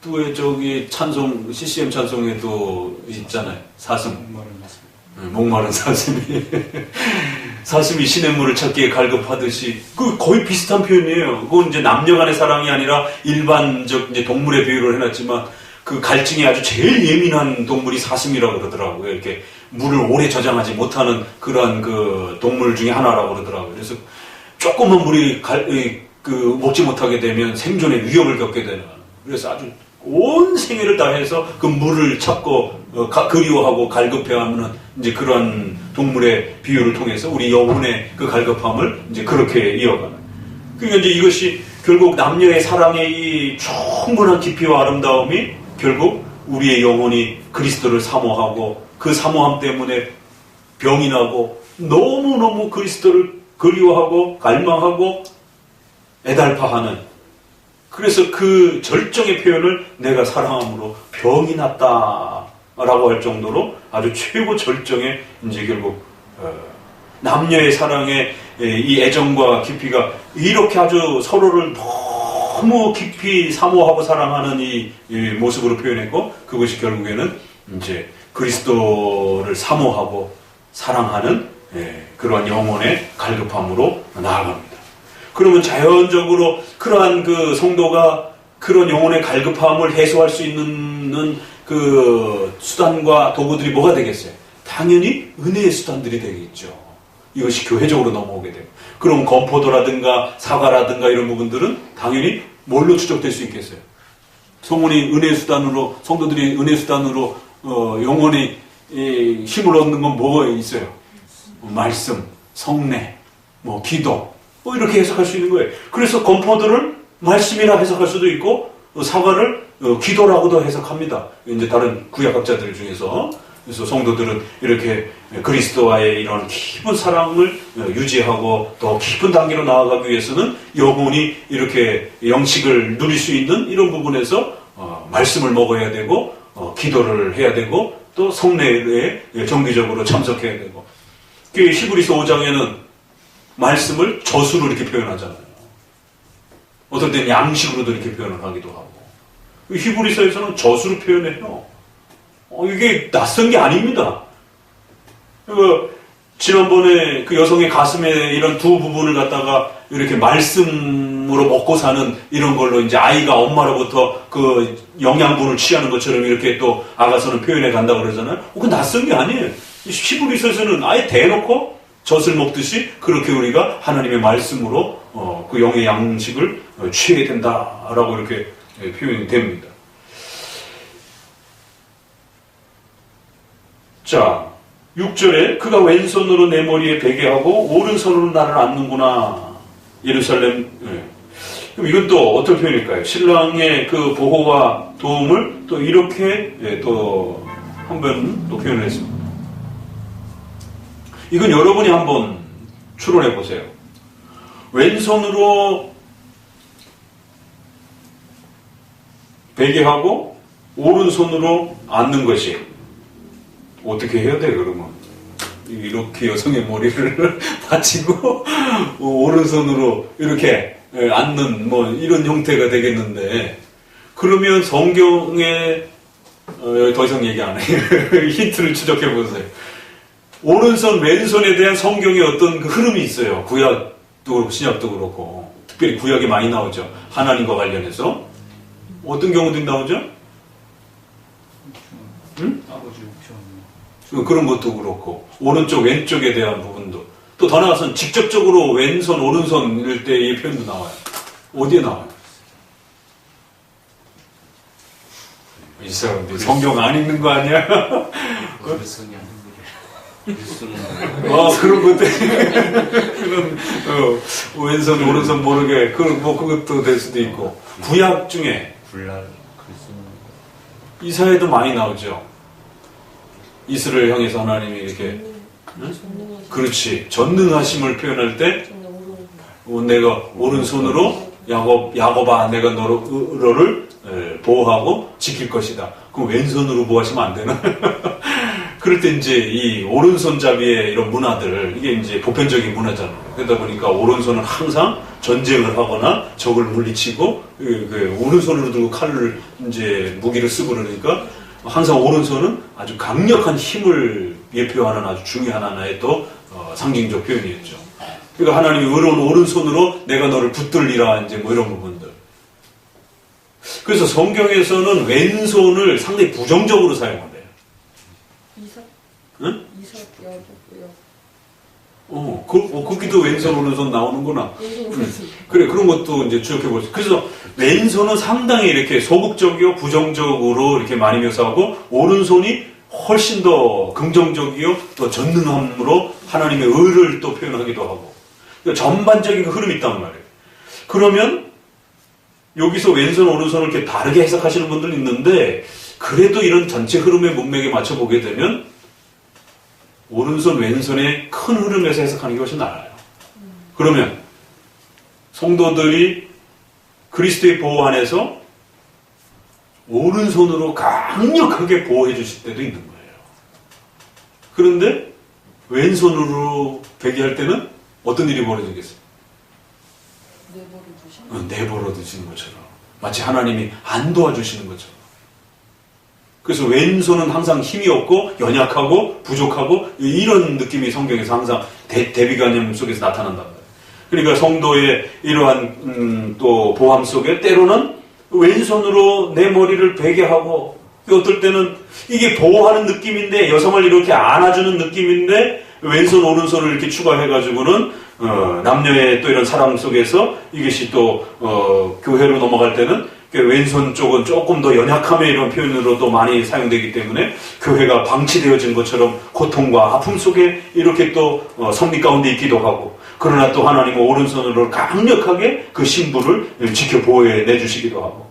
또 저기 찬송, CCM 찬송에도 있잖아요. 사슴. 목마른 사슴이. 사슴이 시냇물을 찾기에 갈급하듯이. 그 거의 비슷한 표현이에요. 그건 이제 남녀 간의 사랑이 아니라 일반적 이제 동물의 비유를 해놨지만, 그 갈증이 아주 제일 예민한 동물이 사슴이라고 그러더라고요. 이렇게 물을 오래 저장하지 못하는 그러한 그 동물 중에 하나라고 그러더라고요. 그래서 조금만 물이 먹지 못하게 되면 생존의 위협을 겪게 되는. 그래서 아주 온 생애를 다해서 그 물을 찾고 그리워하고 갈급해하는 이제 그런 동물의 비유를 통해서 우리 영혼의 그 갈급함을 이제 그렇게 이어가는. 그러니까 이제 이것이 결국 남녀의 사랑의 이 충분한 깊이와 아름다움이 결국 우리의 영혼이 그리스도를 사모하고 그 사모함 때문에 병이 나고 너무너무 그리스도를 그리워하고 갈망하고 애달파하는, 그래서 그 절정의 표현을 내가 사랑함으로 병이 났다라고 할 정도로 아주 최고 절정의 이제 결국 남녀의 사랑의 이 애정과 깊이가 이렇게 아주 서로를 너무 깊이 사모하고 사랑하는 이 모습으로 표현했고, 그것이 결국에는 이제 그리스도를 사모하고 사랑하는 그러한 영혼의 갈급함으로 나아갑니다. 그러면 자연적으로 그러한 그 성도가 그런 영혼의 갈급함을 해소할 수 있는 그 수단과 도구들이 뭐가 되겠어요? 당연히 은혜의 수단들이 되겠죠. 이것이 교회적으로 넘어오게 되고, 그럼 건포도라든가 사과라든가 이런 부분들은 당연히 뭘로 추적될 수 있겠어요? 성원이 은혜 수단으로, 성도들이 은혜 수단으로 영원히 힘을 얻는 건 뭐가 있어요? 말씀, 성례, 기도, 이렇게 해석할 수 있는 거예요. 그래서 건포도를 말씀이라 해석할 수도 있고 사과를 기도라고도 해석합니다. 이제 다른 구약학자들 중에서. 그래서 성도들은 이렇게 그리스도와의 이런 깊은 사랑을 유지하고 더 깊은 단계로 나아가기 위해서는 영혼이 이렇게 영식을 누릴 수 있는 이런 부분에서 말씀을 먹어야 되고 기도를 해야 되고 또 성례에 정기적으로 참석해야 되고. 그 히브리서 5장에는 말씀을 젖으로 이렇게 표현하잖아요. 어떨 때는 양식으로도 이렇게 표현을 하기도 하고. 히브리서에서는 젖으로 표현해요. 이게 낯선 게 아닙니다. 지난번에 그 여성의 가슴에 이런 두 부분을 갖다가 이렇게 말씀으로 먹고 사는 이런 걸로 이제 아이가 엄마로부터 그 영양분을 취하는 것처럼 이렇게 또 아가서는 표현해 간다고 그러잖아요. 그건 낯선 게 아니에요. 히브리서에서는 아예 대놓고 젖을 먹듯이 그렇게 우리가 하나님의 말씀으로 그 영의 양식을 취해야 된다라고 이렇게 표현이 됩니다. 자, 6절에 그가 왼손으로 내 머리에 베게 하고 오른손으로 나를 안는구나. 예루살렘. 그럼 이건 또 어떤 표현일까요? 신랑의 그 보호와 도움을 또 이렇게 또 한 번 또 표현을 했습니다. 이건 여러분이 한번 추론해 보세요. 왼손으로 베게 하고 오른손으로 안는 것이 어떻게 해야 돼, 그러면? 이렇게 여성의 머리를 받치고, 오른손으로 이렇게 앉는, 이런 형태가 되겠는데, 그러면 성경에, 더 이상 얘기 안 해요. 힌트를 추적해 보세요. 오른손, 왼손에 대한 성경의 어떤 그 흐름이 있어요. 구약도 그렇고, 신약도 그렇고. 특별히 구약이 많이 나오죠. 하나님과 관련해서. 어떤 경우들이 나오죠? 응? 그런 것도 그렇고 오른쪽 왼쪽에 대한 부분도 또 더 나아가서는 직접적으로 왼손 오른손일 때 이 표현도 나와요. 어디에 나와요? 이 사람들이 성경 안 읽는 거 아니야? 그랬으냐? 그런 것들 그런 왼손 오른손 모르게 그것도 될 수도 있고 구약 중에 이사야도 많이 나오죠. 이스라엘 향해서 하나님이 이렇게 그렇지 전능하심을 표현할 때 내가 오른손으로 야곱아 내가 너를 보호하고 지킬 것이다. 그럼 왼손으로 보호하시면 안 되나? 그럴 때 이제 이 오른손잡이의 이런 문화들 이게 이제 보편적인 문화잖아요. 그러다 보니까 오른손은 항상 전쟁을 하거나 적을 물리치고 오른손으로 들고 칼을 이제 무기를 쓰고 그러니까 항상 오른손은 아주 강력한 힘을 예표하는 아주 중요한 하나의 또 상징적 표현이었죠. 그러니까 하나님이 의로운 오른손으로 내가 너를 붙들리라 이제 이런 부분들. 그래서 성경에서는 왼손을 상당히 부정적으로 사용한대요. 이삭? 응? 이삭 야곱고요. 거기도 왼손 오른손 나오는구나. 왼손. 그래 그런 것도 이제 주역해 보세요. 그래서 왼손은 상당히 이렇게 소극적이요 부정적으로 이렇게 많이 묘사하고 오른손이 훨씬 더 긍정적이요 또 전능함으로 하나님의 의를 또 표현하기도 하고 그러니까 전반적인 흐름이 있단 말이에요. 그러면 여기서 왼손 오른손을 이렇게 다르게 해석하시는 분들이 있는데 그래도 이런 전체 흐름의 문맥에 맞춰 보게 되면 오른손 왼손의 큰 흐름에서 해석하는 게 훨씬 나아요. 그러면 성도들이 그리스도의 보호 안에서 오른손으로 강력하게 보호해 주실 때도 있는 거예요. 그런데 왼손으로 베개할 때는 어떤 일이 벌어지겠어요? 내버려 두시는 것처럼 마치 하나님이 안 도와주시는 것처럼. 그래서 왼손은 항상 힘이 없고 연약하고 부족하고 이런 느낌이 성경에서 항상 대비관념 속에서 나타난단 말이에요. 그러니까 성도의 이러한 또 보함 속에 때로는 왼손으로 내 머리를 베게 하고 어떨 때는 이게 보호하는 느낌인데 여성을 이렇게 안아주는 느낌인데 왼손 오른손을 이렇게 추가해가지고는 남녀의 또 이런 사랑 속에서 이것이 또 교회로 넘어갈 때는 왼손 쪽은 조금 더 연약함의 이런 표현으로도 많이 사용되기 때문에 교회가 방치되어진 것처럼 고통과 아픔 속에 이렇게 또 섭리 가운데 있기도 하고, 그러나 또 하나님은 오른손으로 강력하게 그 신부를 지켜 보호해 내주시기도 하고.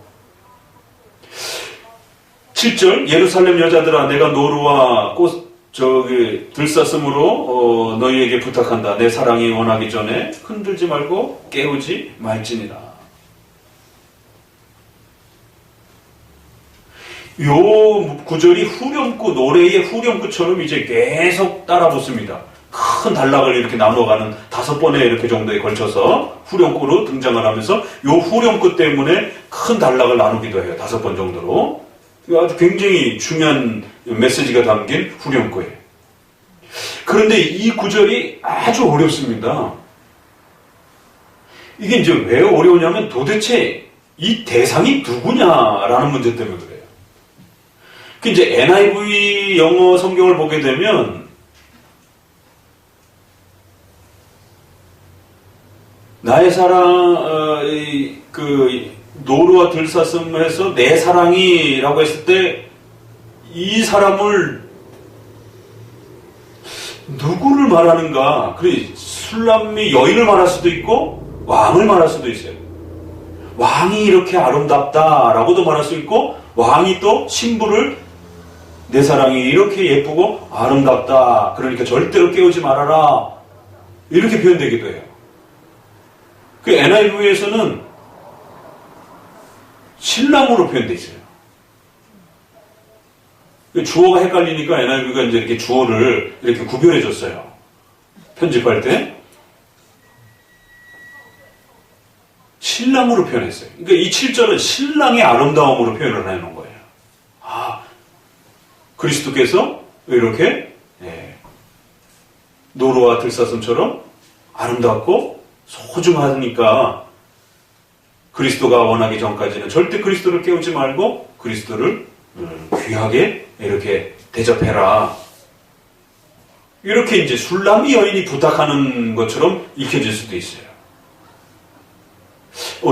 7절, 예루살렘 여자들아 내가 노루와 들사슴으로 너희에게 부탁한다. 내 사랑이 원하기 전에 흔들지 말고 깨우지 말지니라. 요 구절이 후렴구, 노래의 후렴구처럼 이제 계속 따라 붙습니다. 큰 단락을 이렇게 나눠가는 5번에 이렇게 정도에 걸쳐서 후렴구로 등장을 하면서 요 후렴구 때문에 큰 단락을 나누기도 해요. 5번 정도로. 아주 굉장히 중요한 메시지가 담긴 후렴구예요. 그런데 이 구절이 아주 어렵습니다. 이게 이제 왜 어려우냐면 도대체 이 대상이 누구냐라는 문제 때문에 그래요. 그 이제 NIV 영어 성경을 보게 되면 나의 사랑, 노루와 들사슴에서 내 사랑이라고 했을 때 이 사람을 누구를 말하는가? 그래, 술람미 여인을 말할 수도 있고 왕을 말할 수도 있어요. 왕이 이렇게 아름답다라고도 말할 수 있고, 왕이 또 신부를 내 사랑이 이렇게 예쁘고 아름답다, 그러니까 절대로 깨우지 말아라, 이렇게 표현되기도 해요. 그 NIV에서는 신랑으로 표현되어 있어요. 주어가 헷갈리니까 NIV가 이제 이렇게 주어를 이렇게 구별해 줬어요. 편집할 때. 신랑으로 표현했어요. 그러니까 이 7절은 신랑의 아름다움으로 표현을 해놓은 거예요. 그리스도께서 이렇게 노루와 들사슴처럼 아름답고 소중하니까 그리스도가 원하기 전까지는 절대 그리스도를 깨우지 말고 그리스도를 귀하게 이렇게 대접해라. 이렇게 이제 술람이 여인이 부탁하는 것처럼 읽혀질 수도 있어요.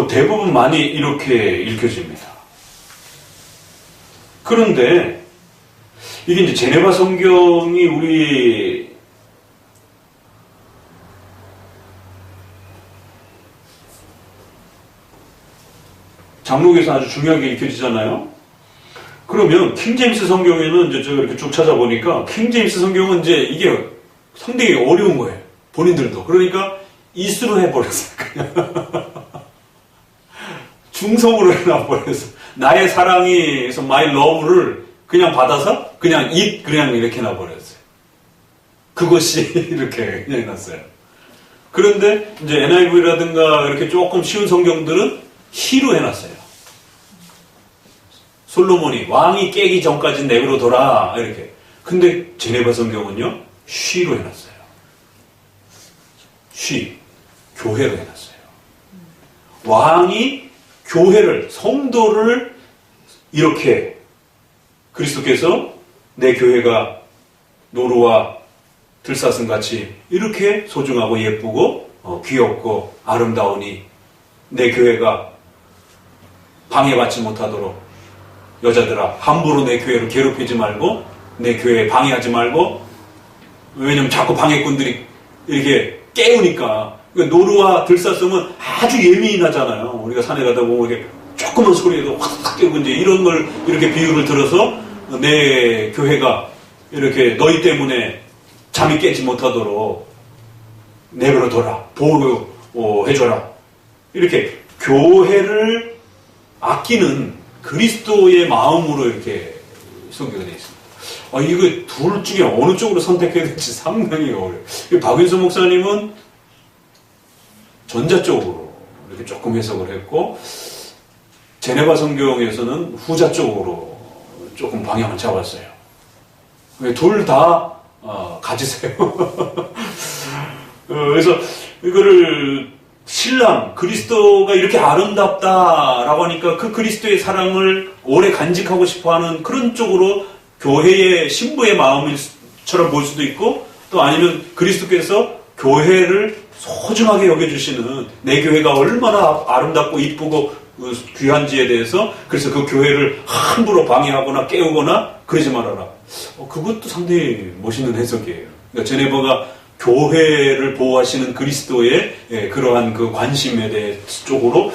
대부분 많이 이렇게 읽혀집니다. 그런데 이게 이제 제네바 성경이 우리 장록에서 아주 중요하게 읽혀지잖아요. 그러면 킹제임스 성경에는 이제 제가 이렇게 쭉 찾아보니까 킹제임스 성경은 이제 이게 상당히 어려운 거예요. 본인들도. 그러니까 이수로 해버렸어요. 그냥. 중성으로 해놔버렸어. 나의 사랑이에서 my love를 그냥 받아서 그냥 it 그냥 이렇게 해놔버렸어요. 그것이 이렇게 그냥 해놨어요. 그런데 이제 NIV라든가 이렇게 조금 쉬운 성경들은 he로 해놨어요. 솔로몬이 왕이 깨기 전까지 내버려 둬라 이렇게. 근데 제네바 성경은요 she로 해놨어요. she, 교회로 해놨어요. 왕이 교회를, 성도를 이렇게 그리스도께서 내 교회가 노루와 들사슴 같이 이렇게 소중하고 예쁘고 귀엽고 아름다우니 내 교회가 방해받지 못하도록 여자들아 함부로 내 교회를 괴롭히지 말고 내 교회에 방해하지 말고. 왜냐면 자꾸 방해꾼들이 이렇게 깨우니까. 그러니까 노루와 들사슴은 아주 예민하잖아요. 우리가 산에 가다 보면 이렇게 조그만 소리에도 확 깨고 이제 이런 걸 이렇게 비유를 들어서 내 교회가 이렇게 너희 때문에 잠이 깨지 못하도록 내버려둬라, 보호해줘라. 이렇게 교회를 아끼는 그리스도의 마음으로 이렇게 성경이 되어 있습니다. 이거 둘 중에 어느 쪽으로 선택해야 될지 상당히 어려워요. 박윤수 목사님은 전자 쪽으로 이렇게 조금 해석을 했고, 제네바 성경에서는 후자 쪽으로 조금 방향을 잡았어요. 둘 다 가지세요. 그래서 이거를 신랑, 그리스도가 이렇게 아름답다라고 하니까 그 그리스도의 사랑을 오래 간직하고 싶어하는 그런 쪽으로 교회의 신부의 마음처럼 볼 수도 있고, 또 아니면 그리스도께서 교회를 소중하게 여겨주시는 내 교회가 얼마나 아름답고 이쁘고 귀한지에 대해서 그래서 그 교회를 함부로 방해하거나 깨우거나 그러지 말아라. 그것도 상당히 멋있는 해석이에요. 그러니까 제네버가 교회를 보호하시는 그리스도의 그러한 그 관심에 대해 쪽으로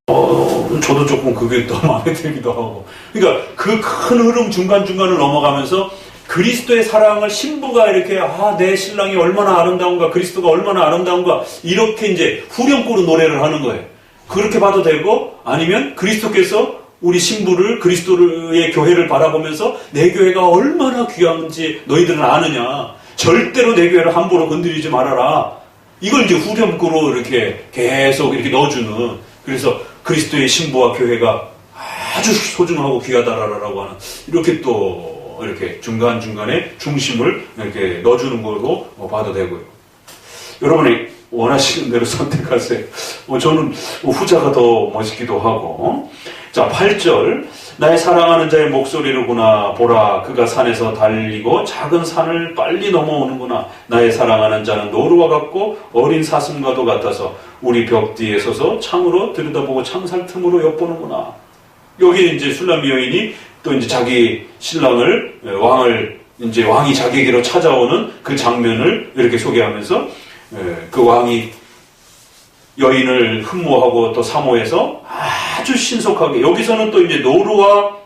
저도 조금 그게 더 마음에 들기도 하고. 그러니까 그 큰 흐름 중간중간을 넘어가면서 그리스도의 사랑을 신부가 이렇게 내 신랑이 얼마나 아름다운가, 그리스도가 얼마나 아름다운가 이렇게 이제 후렴구로 노래를 하는 거예요. 그렇게 봐도 되고 아니면 그리스도께서 우리 신부를 그리스도의 교회를 바라보면서 내 교회가 얼마나 귀한지 너희들은 아느냐. 절대로 내 교회를 함부로 건드리지 말아라. 이걸 이제 후렴구로 이렇게 계속 이렇게 넣어주는. 그래서 그리스도의 신부와 교회가 아주 소중하고 귀하다라고 하는 이렇게 또 이렇게 중간중간에 중심을 이렇게 넣어주는 걸로 봐도 되고요. 여러분이 원하시는 대로 선택하세요. 저는 후자가 더 멋있기도 하고. 자, 8절. 나의 사랑하는 자의 목소리로구나. 보라, 그가 산에서 달리고 작은 산을 빨리 넘어오는구나. 나의 사랑하는 자는 노루와 같고 어린 사슴과도 같아서 우리 벽 뒤에 서서 창으로 들여다보고 창살 틈으로 엿보는구나. 여기 이제 술람미 여인이 또 이제 자기 신랑을, 왕이 자기에게로 찾아오는 그 장면을 이렇게 소개하면서 그 왕이 여인을 흠모하고 또 사모해서 아주 신속하게, 여기서는 또 이제 노루와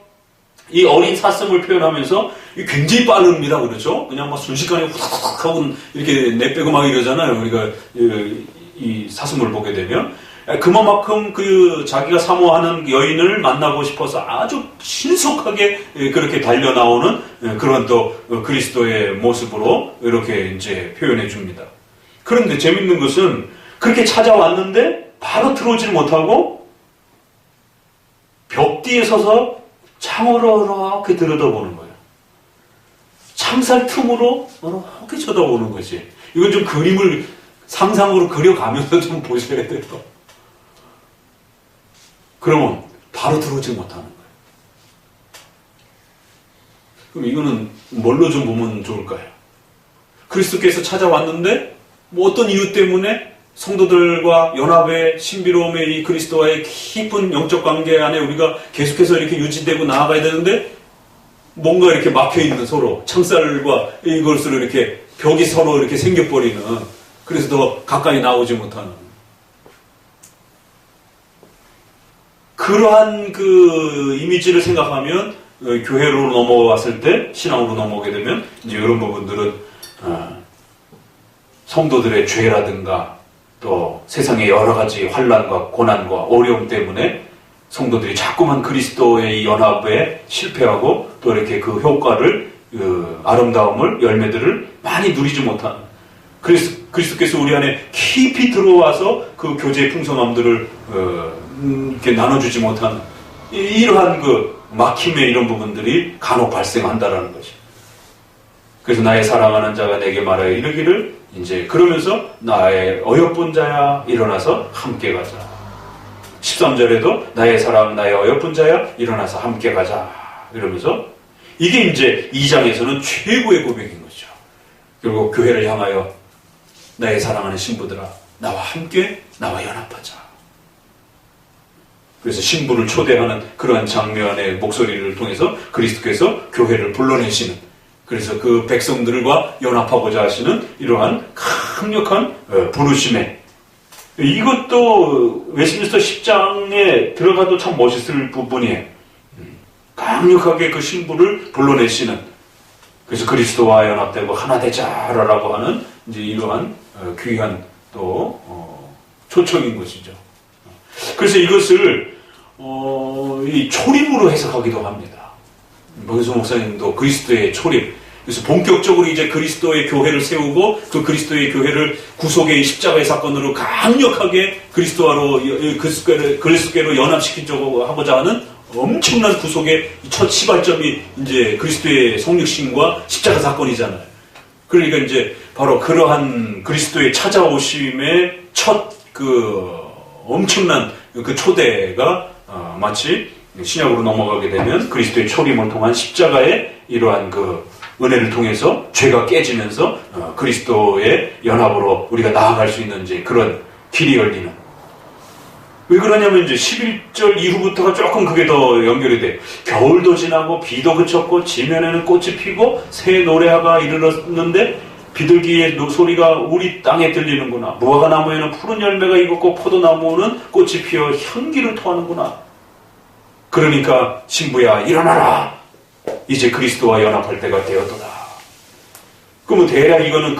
이 어린 사슴을 표현하면서 굉장히 빠릅니다. 그렇죠? 그냥 막 순식간에 후닥 하고 이렇게 내빼고 막 이러잖아요. 우리가 이 사슴을 보게 되면. 그만큼 그 자기가 사모하는 여인을 만나고 싶어서 아주 신속하게 그렇게 달려 나오는 그런 또 그리스도의 모습으로 이렇게 이제 표현해 줍니다. 그런데 재밌는 것은 그렇게 찾아왔는데 바로 들어오질 못하고 벽 뒤에 서서 창으로 이렇게 들여다보는 거예요. 창살 틈으로 이렇게 쳐다보는 거지. 이건 좀 그림을 상상으로 그려가면서 좀 보셔야 돼요. 그러면 바로 들어오지 못하는 거예요. 그럼 이거는 뭘로 좀 보면 좋을까요? 그리스도께서 찾아왔는데 뭐 어떤 이유 때문에 성도들과 연합의 신비로움의 이 그리스도와의 깊은 영적 관계 안에 우리가 계속해서 이렇게 유지되고 나아가야 되는데 뭔가 이렇게 막혀있는 서로 창살과 이것으로 이렇게 벽이 서로 이렇게 생겨버리는, 그래서 더 가까이 나오지 못하는 그러한 그 이미지를 생각하면 교회로 넘어왔을 때, 신앙으로 넘어오게 되면 이제 이런 부분들은 성도들의 죄라든가 또 세상의 여러 가지 환난과 고난과 어려움 때문에 성도들이 자꾸만 그리스도의 이 연합에 실패하고 또 이렇게 그 효과를, 그 아름다움을, 열매들을 많이 누리지 못하는, 그리스도께서 우리 안에 깊이 들어와서 그 교제의 풍성함들을 이렇게 나눠주지 못하는 이러한 그 막힘의 이런 부분들이 간혹 발생한다라는 것이. 그래서 나의 사랑하는 자가 내게 말하여 이르기를, 이제 그러면서 나의 어여쁜 자야 일어나서 함께 가자. 13절에도 나의 사랑 나의 어여쁜 자야 일어나서 함께 가자 이러면서, 이게 이제 2장에서는 최고의 고백인 거죠. 그리고 교회를 향하여 나의 사랑하는 신부들아 나와 함께 나와 연합하자. 그래서 신부를 초대하는 그러한 장면의 목소리를 통해서 그리스도께서 교회를 불러내시는, 그래서 그 백성들과 연합하고자 하시는 이러한 강력한 부르심에, 이것도 웨스트민스터 10장에 들어가도 참 멋있을 부분이에요. 강력하게 그 신부를 불러내시는, 그래서 그리스도와 연합되고 하나 되자라고 하는 이제 이러한 귀한 또 초청인 것이죠. 그래서 이것을 이 초림으로 해석하기도 합니다. 박윤수 목사님도 그리스도의 초림, 그래서 본격적으로 이제 그리스도의 교회를 세우고 그 그리스도의 교회를 구속의 십자가의 사건으로 강력하게 그리스도로 연합시키려고 하고자 하는 엄청난 구속의 첫 시발점이 이제 그리스도의 성육신과 십자가 사건이잖아요. 그러니까 이제 바로 그러한 그리스도의 찾아오심의 첫 그 엄청난 그 초대가 마치 신약으로 넘어가게 되면 그리스도의 초림을 통한 십자가의 이러한 그 은혜를 통해서 죄가 깨지면서 그리스도의 연합으로 우리가 나아갈 수 있는 이제 그런 길이 열리는. 왜 그러냐면 이제 11절 이후부터가 조금 그게 더 연결이 돼요. 겨울도 지나고 비도 그쳤고 지면에는 꽃이 피고 새 노래가 이르렀는데 비둘기의 소리가 우리 땅에 들리는구나. 무화과나무에는 푸른 열매가 익었고 포도나무는 꽃이 피어 향기를 토하는구나. 그러니까 신부야 일어나라. 이제 그리스도와 연합할 때가 되었도다. 그러면 대략 이거는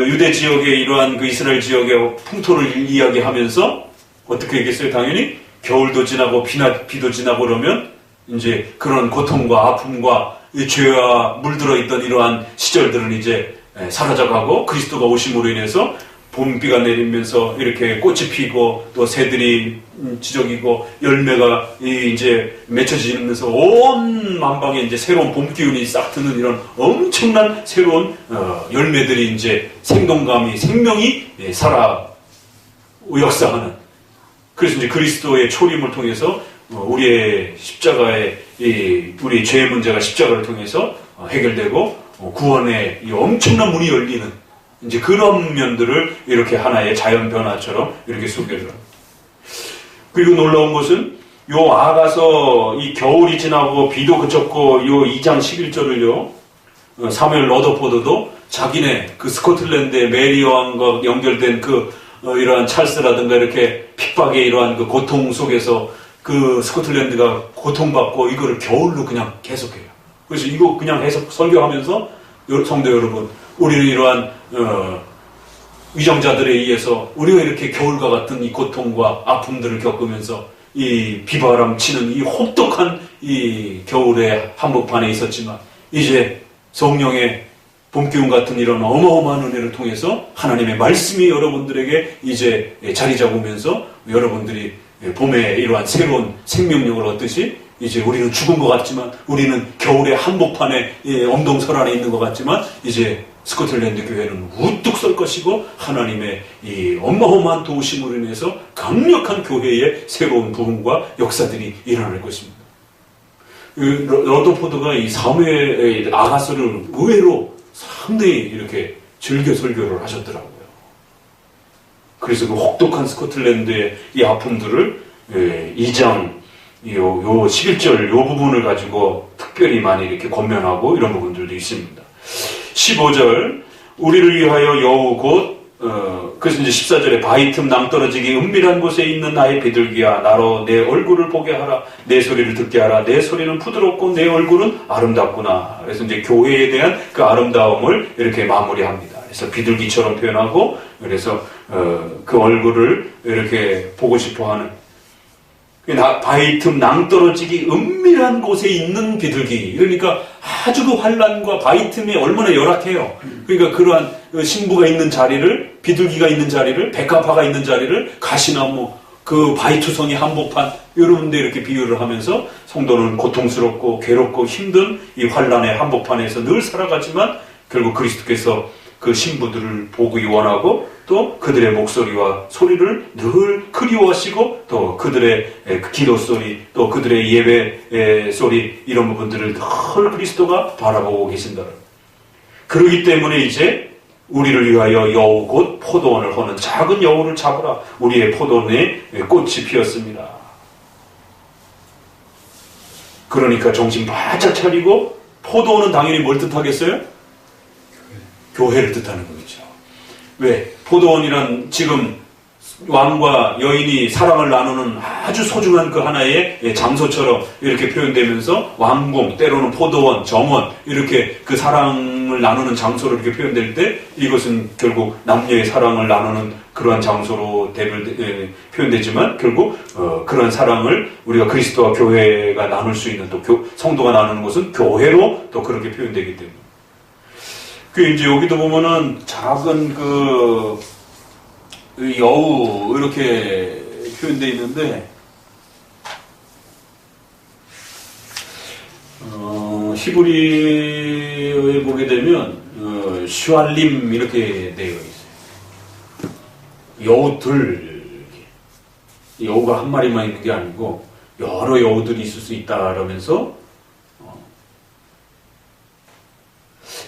유대 지역의 이러한 그 이스라엘 지역의 풍토를 이야기하면서 어떻게 얘기했어요? 당연히 겨울도 지나고 비도 지나고 그러면 이제 그런 고통과 아픔과 죄와 물들어 있던 이러한 시절들은 이제 사라져가고 그리스도가 오심으로 인해서 봄비가 내리면서 이렇게 꽃이 피고 또 새들이 지저귀고 열매가 이제 맺혀지면서 온 만방에 이제 새로운 봄 기운이 싹 드는 이런 엄청난 새로운 열매들이 이제 생명이 살아 역사하는. 그래서 이제 그리스도의 초림을 통해서 우리의 십자가의 우리 죄의 문제가 십자가를 통해서 해결되고 구원의 이 엄청난 문이 열리는 이제 그런 면들을 이렇게 하나의 자연 변화처럼 이렇게 소개를 합니다. 그리고 놀라운 것은 요 아가서 이 겨울이 지나고 비도 그쳤고 요 2장 11절을요 사무엘 러더포드도 자기네 그 스코틀랜드의 메리 여왕과 연결된 이러한 찰스라든가 이렇게 핍박의 이러한 그 고통 속에서 그 스코틀랜드가 고통받고 이거를 겨울로 그냥 계속해요. 그래서 이거 그냥 해석 설교하면서 성도 여러분, 우리는 이러한 위정자들에 의해서 우리가 이렇게 겨울과 같은 이 고통과 아픔들을 겪으면서 이 비바람 치는 이 혹독한 이 겨울의 한복판에 있었지만 이제 성령의 봄기운 같은 이런 어마어마한 은혜를 통해서 하나님의 말씀이 여러분들에게 이제 자리 잡으면서 여러분들이 봄에 이러한 새로운 생명력을 얻듯이 이제 우리는 죽은 것 같지만 우리는 겨울의 한복판에 엄동설 안에 있는 것 같지만 이제 스코틀랜드 교회는 우뚝 설 것이고 하나님의 이 어마어마한 도우심으로 인해서 강력한 교회의 새로운 부흥과 역사들이 일어날 것입니다. 러더포드가 이 사무엘 아가서를 의외로 상당히 이렇게 즐겨 설교를 하셨더라고요. 그래서 그 혹독한 스코틀랜드의 이 아픔들을 2장 요 11절 요 부분을 가지고 특별히 많이 이렇게 권면하고 이런 부분들도 있습니다. 15절 우리를 위하여 여우 곧 그래서 이제 14절에 바위 틈 낭떠러지기 은밀한 곳에 있는 나의 비둘기야 나로 내 얼굴을 보게 하라 내 소리를 듣게 하라 내 소리는 부드럽고 내 얼굴은 아름답구나. 그래서 이제 교회에 대한 그 아름다움을 이렇게 마무리합니다. 그래서 비둘기처럼 표현하고 그래서 그 얼굴을 이렇게 보고 싶어하는 바위 틈 낭떠러지기 은밀한 곳에 있는 비둘기. 그러니까 아주 그 환란과 바위 틈이 얼마나 열악해요. 그러니까 그러한 신부가 있는 자리를 비둘기가 있는 자리를 백합화가 있는 자리를 가시나무 그 바위투성이 한복판 이런 데 이렇게 비유를 하면서 성도는 고통스럽고 괴롭고 힘든 이 환란의 한복판에서 늘 살아가지만 결국 그리스도께서 그 신부들을 보기 원하고 또 그들의 목소리와 소리를 늘 그리워하시고 또 그들의 기도 소리 또 그들의 예배 소리 이런 부분들을 늘 그리스도가 바라보고 계신다. 그러기 때문에 이제 우리를 위하여 여우 곧 포도원을 허는 작은 여우를 잡으라. 우리의 포도원에 꽃이 피었습니다. 그러니까 정신 바짝 차리고 포도원은 당연히 뭘 뜻하겠어요? 교회를 뜻하는 거겠죠. 왜? 포도원이란 지금 왕과 여인이 사랑을 나누는 아주 소중한 그 하나의 장소처럼 이렇게 표현되면서 왕궁, 때로는 포도원, 정원 이렇게 그 사랑을 나누는 장소로 이렇게 표현될 때 이것은 결국 남녀의 사랑을 나누는 그러한 장소로 표현되지만 결국 그런 사랑을 우리가 그리스도와 교회가 나눌 수 있는 또 성도가 나누는 것은 교회로 또 그렇게 표현되기 때문에 그 이제 여기도 보면은 작은 그 여우 이렇게 표현되어 있는데 히브리어에 보게 되면 슈알림 이렇게 되어 있어요. 여우들 여우가 한 마리만 있는 게 아니고 여러 여우들이 있을 수 있다라면서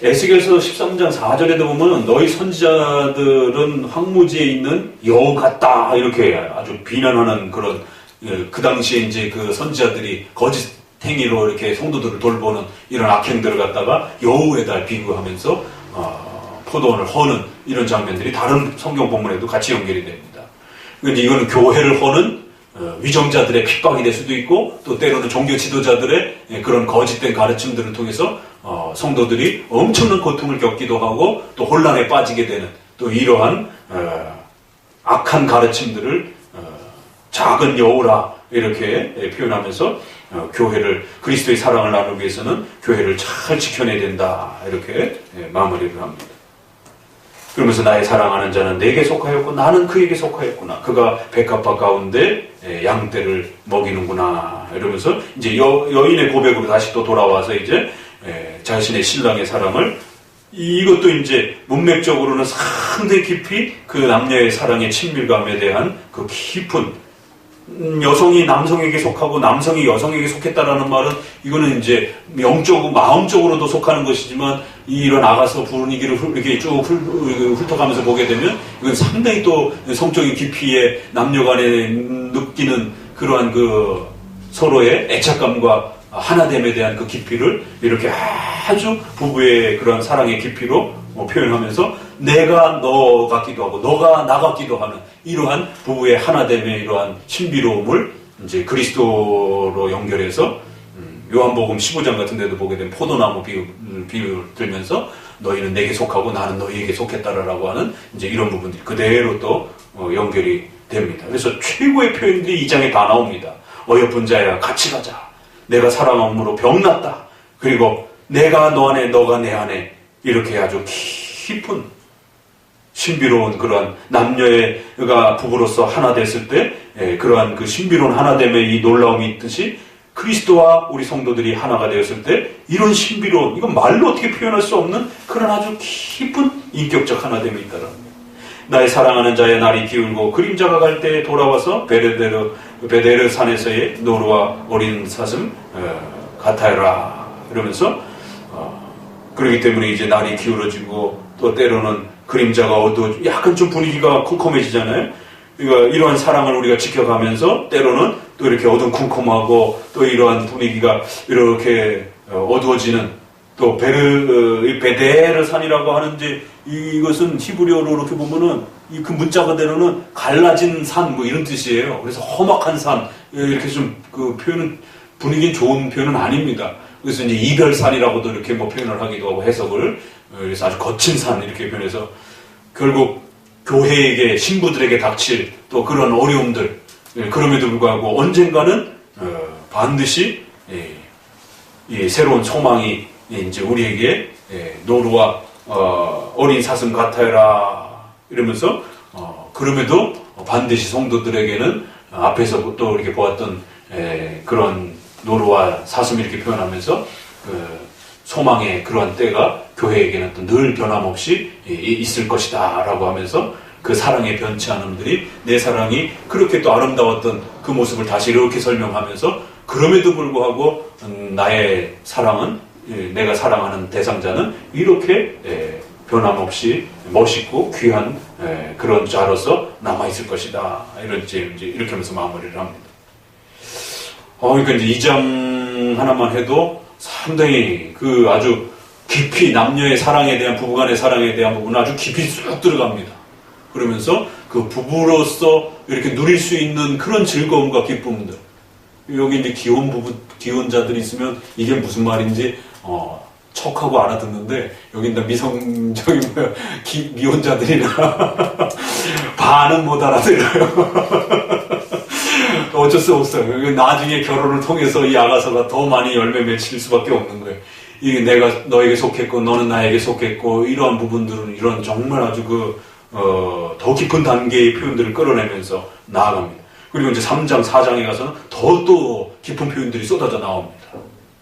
에스겔서 13장 4절에도 보면 너희 선지자들은 황무지에 있는 여우 같다 이렇게 아주 비난하는 그런 그 당시에 이제 그 선지자들이 거짓행위로 이렇게 성도들을 돌보는 이런 악행들을 갖다가 여우에다 비교하면서 포도원을 허는 이런 장면들이 다른 성경 본문에도 같이 연결이 됩니다. 그런데 이거는 교회를 허는 위정자들의 핍박이 될 수도 있고 또 때로는 종교 지도자들의 그런 거짓된 가르침들을 통해서 성도들이 엄청난 고통을 겪기도 하고 또 혼란에 빠지게 되는 또 이러한 악한 가르침들을 작은 여우라 이렇게 표현하면서 교회를 그리스도의 사랑을 나누기 위해서는 교회를 잘 지켜내야 된다 이렇게 마무리를 합니다. 그러면서 나의 사랑하는 자는 내게 속하였고 나는 그에게 속하였구나. 그가 백합화 가운데 양떼를 먹이는구나. 이러면서 이제 여인의 고백으로 다시 또 돌아와서 이제 자신의 신랑의 사랑을 이것도 이제 문맥적으로는 상당히 깊이 그 남녀의 사랑의 친밀감에 대한 그 깊은 여성이 남성에게 속하고 남성이 여성에게 속했다라는 말은 이거는 이제 영적으로 마음적으로도 속하는 것이지만 이런 아가서 분위기를 이렇게 쭉 훑어가면서 보게 되면 이건 상당히 또 성적인 깊이에 남녀 간에 느끼는 그러한 그 서로의 애착감과 하나됨에 대한 그 깊이를 이렇게 아주 부부의 그런 사랑의 깊이로 표현하면서 내가 너 같기도 하고 너가 나 같기도 하는 이러한 부부의 하나됨의 이러한 신비로움을 이제 그리스도로 연결해서 요한복음 15장 같은 데도 보게 되면 포도나무 비유를 들면서 너희는 내게 속하고 나는 너희에게 속했다라고 하는 이제 이런 부분들이 그대로 또 연결이 됩니다. 그래서 최고의 표현들이 이 장에 다 나옵니다. 어여쁜 자야 같이 가자. 내가 사랑함으로 병났다. 그리고 내가 너 안에 너가 내 안에 이렇게 아주 깊은 신비로운 그러한 남녀가 부부로서 하나 됐을 때 그러한 그 신비로운 하나됨의 이 놀라움이 있듯이 그리스도와 우리 성도들이 하나가 되었을 때 이런 신비로운 이건 말로 어떻게 표현할 수 없는 그런 아주 깊은 인격적 하나됨이 있다는 거예요. 나의 사랑하는 자의 날이 기울고 그림자가 갈 때 돌아와서 베데르 산에서의 노루와 어린 사슴 같아라 이러면서 그렇기 때문에 이제 날이 기울어지고 또 때로는 그림자가 약간 좀 분위기가 컴컴해지잖아요. 그러니까 이러한 사랑을 우리가 지켜가면서 때로는 또 이렇게 어둠컴컴하고 또 이러한 분위기가 이렇게 어두워지는 또 베데르 산이라고 하는지 이것은 히브리어로 이렇게 보면은 그 문자 그대로는 갈라진 산 뭐 이런 뜻이에요. 그래서 험악한 산 이렇게 좀 그 표현은 분위기는 좋은 표현은 아닙니다. 그래서 이제 이별산이라고도 이렇게 뭐 표현을 하기도 하고 해석을 그래서 아주 거친 산 이렇게 표현해서 결국 교회에게 신부들에게 닥칠 또 그런 어려움들 그럼에도 불구하고 언젠가는 반드시 이 새로운 소망이 이제 우리에게 노루와 어린 사슴 같아라 이러면서 그럼에도 반드시 성도들에게는 앞에서 또 이렇게 보았던 그런 노루와 사슴 이렇게 표현하면서 그 소망의 그러한 때가 교회에게는 또 늘 변함없이 있을 것이다 라고 하면서 그 사랑의 변치 않음들이 내 사랑이 그렇게 또 아름다웠던 그 모습을 다시 이렇게 설명하면서 그럼에도 불구하고 나의 사랑은 내가 사랑하는 대상자는 이렇게 변함없이 멋있고 귀한 그런 자로서 남아있을 것이다 이렇게 하면서 마무리를 합니다. 그러니까 이제 2장 하나만 해도 상당히 그 아주 깊이 남녀의 사랑에 대한 부부간의 사랑에 대한 부분은 아주 깊이 쑥 들어갑니다. 그러면서 그 부부로서 이렇게 누릴 수 있는 그런 즐거움과 기쁨들 여기 이제 기혼자들이 있으면 이게 무슨 말인지 척하고 알아듣는데 여기 이제 미성적인 미혼자들이라 반은 못 알아들어요. 어쩔 수 없어요. 나중에 결혼을 통해서 이 아가서가 더 많이 열매 맺힐 수밖에 없는 거예요. 이게 내가 너에게 속했고 너는 나에게 속했고 이러한 부분들은 이런 정말 아주 더 깊은 단계의 표현들을 끌어내면서 나아갑니다. 그리고 이제 3장, 4장에 가서는 더 또 깊은 표현들이 쏟아져 나옵니다.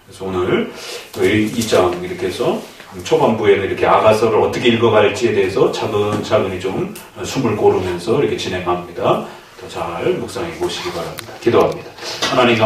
그래서 오늘 2장 이렇게 해서 초반부에는 이렇게 아가서를 어떻게 읽어갈지에 대해서 차근차근히 좀 숨을 고르면서 이렇게 진행합니다. 더 잘 묵상해 보시기 바랍니다. 기도합니다. 하나님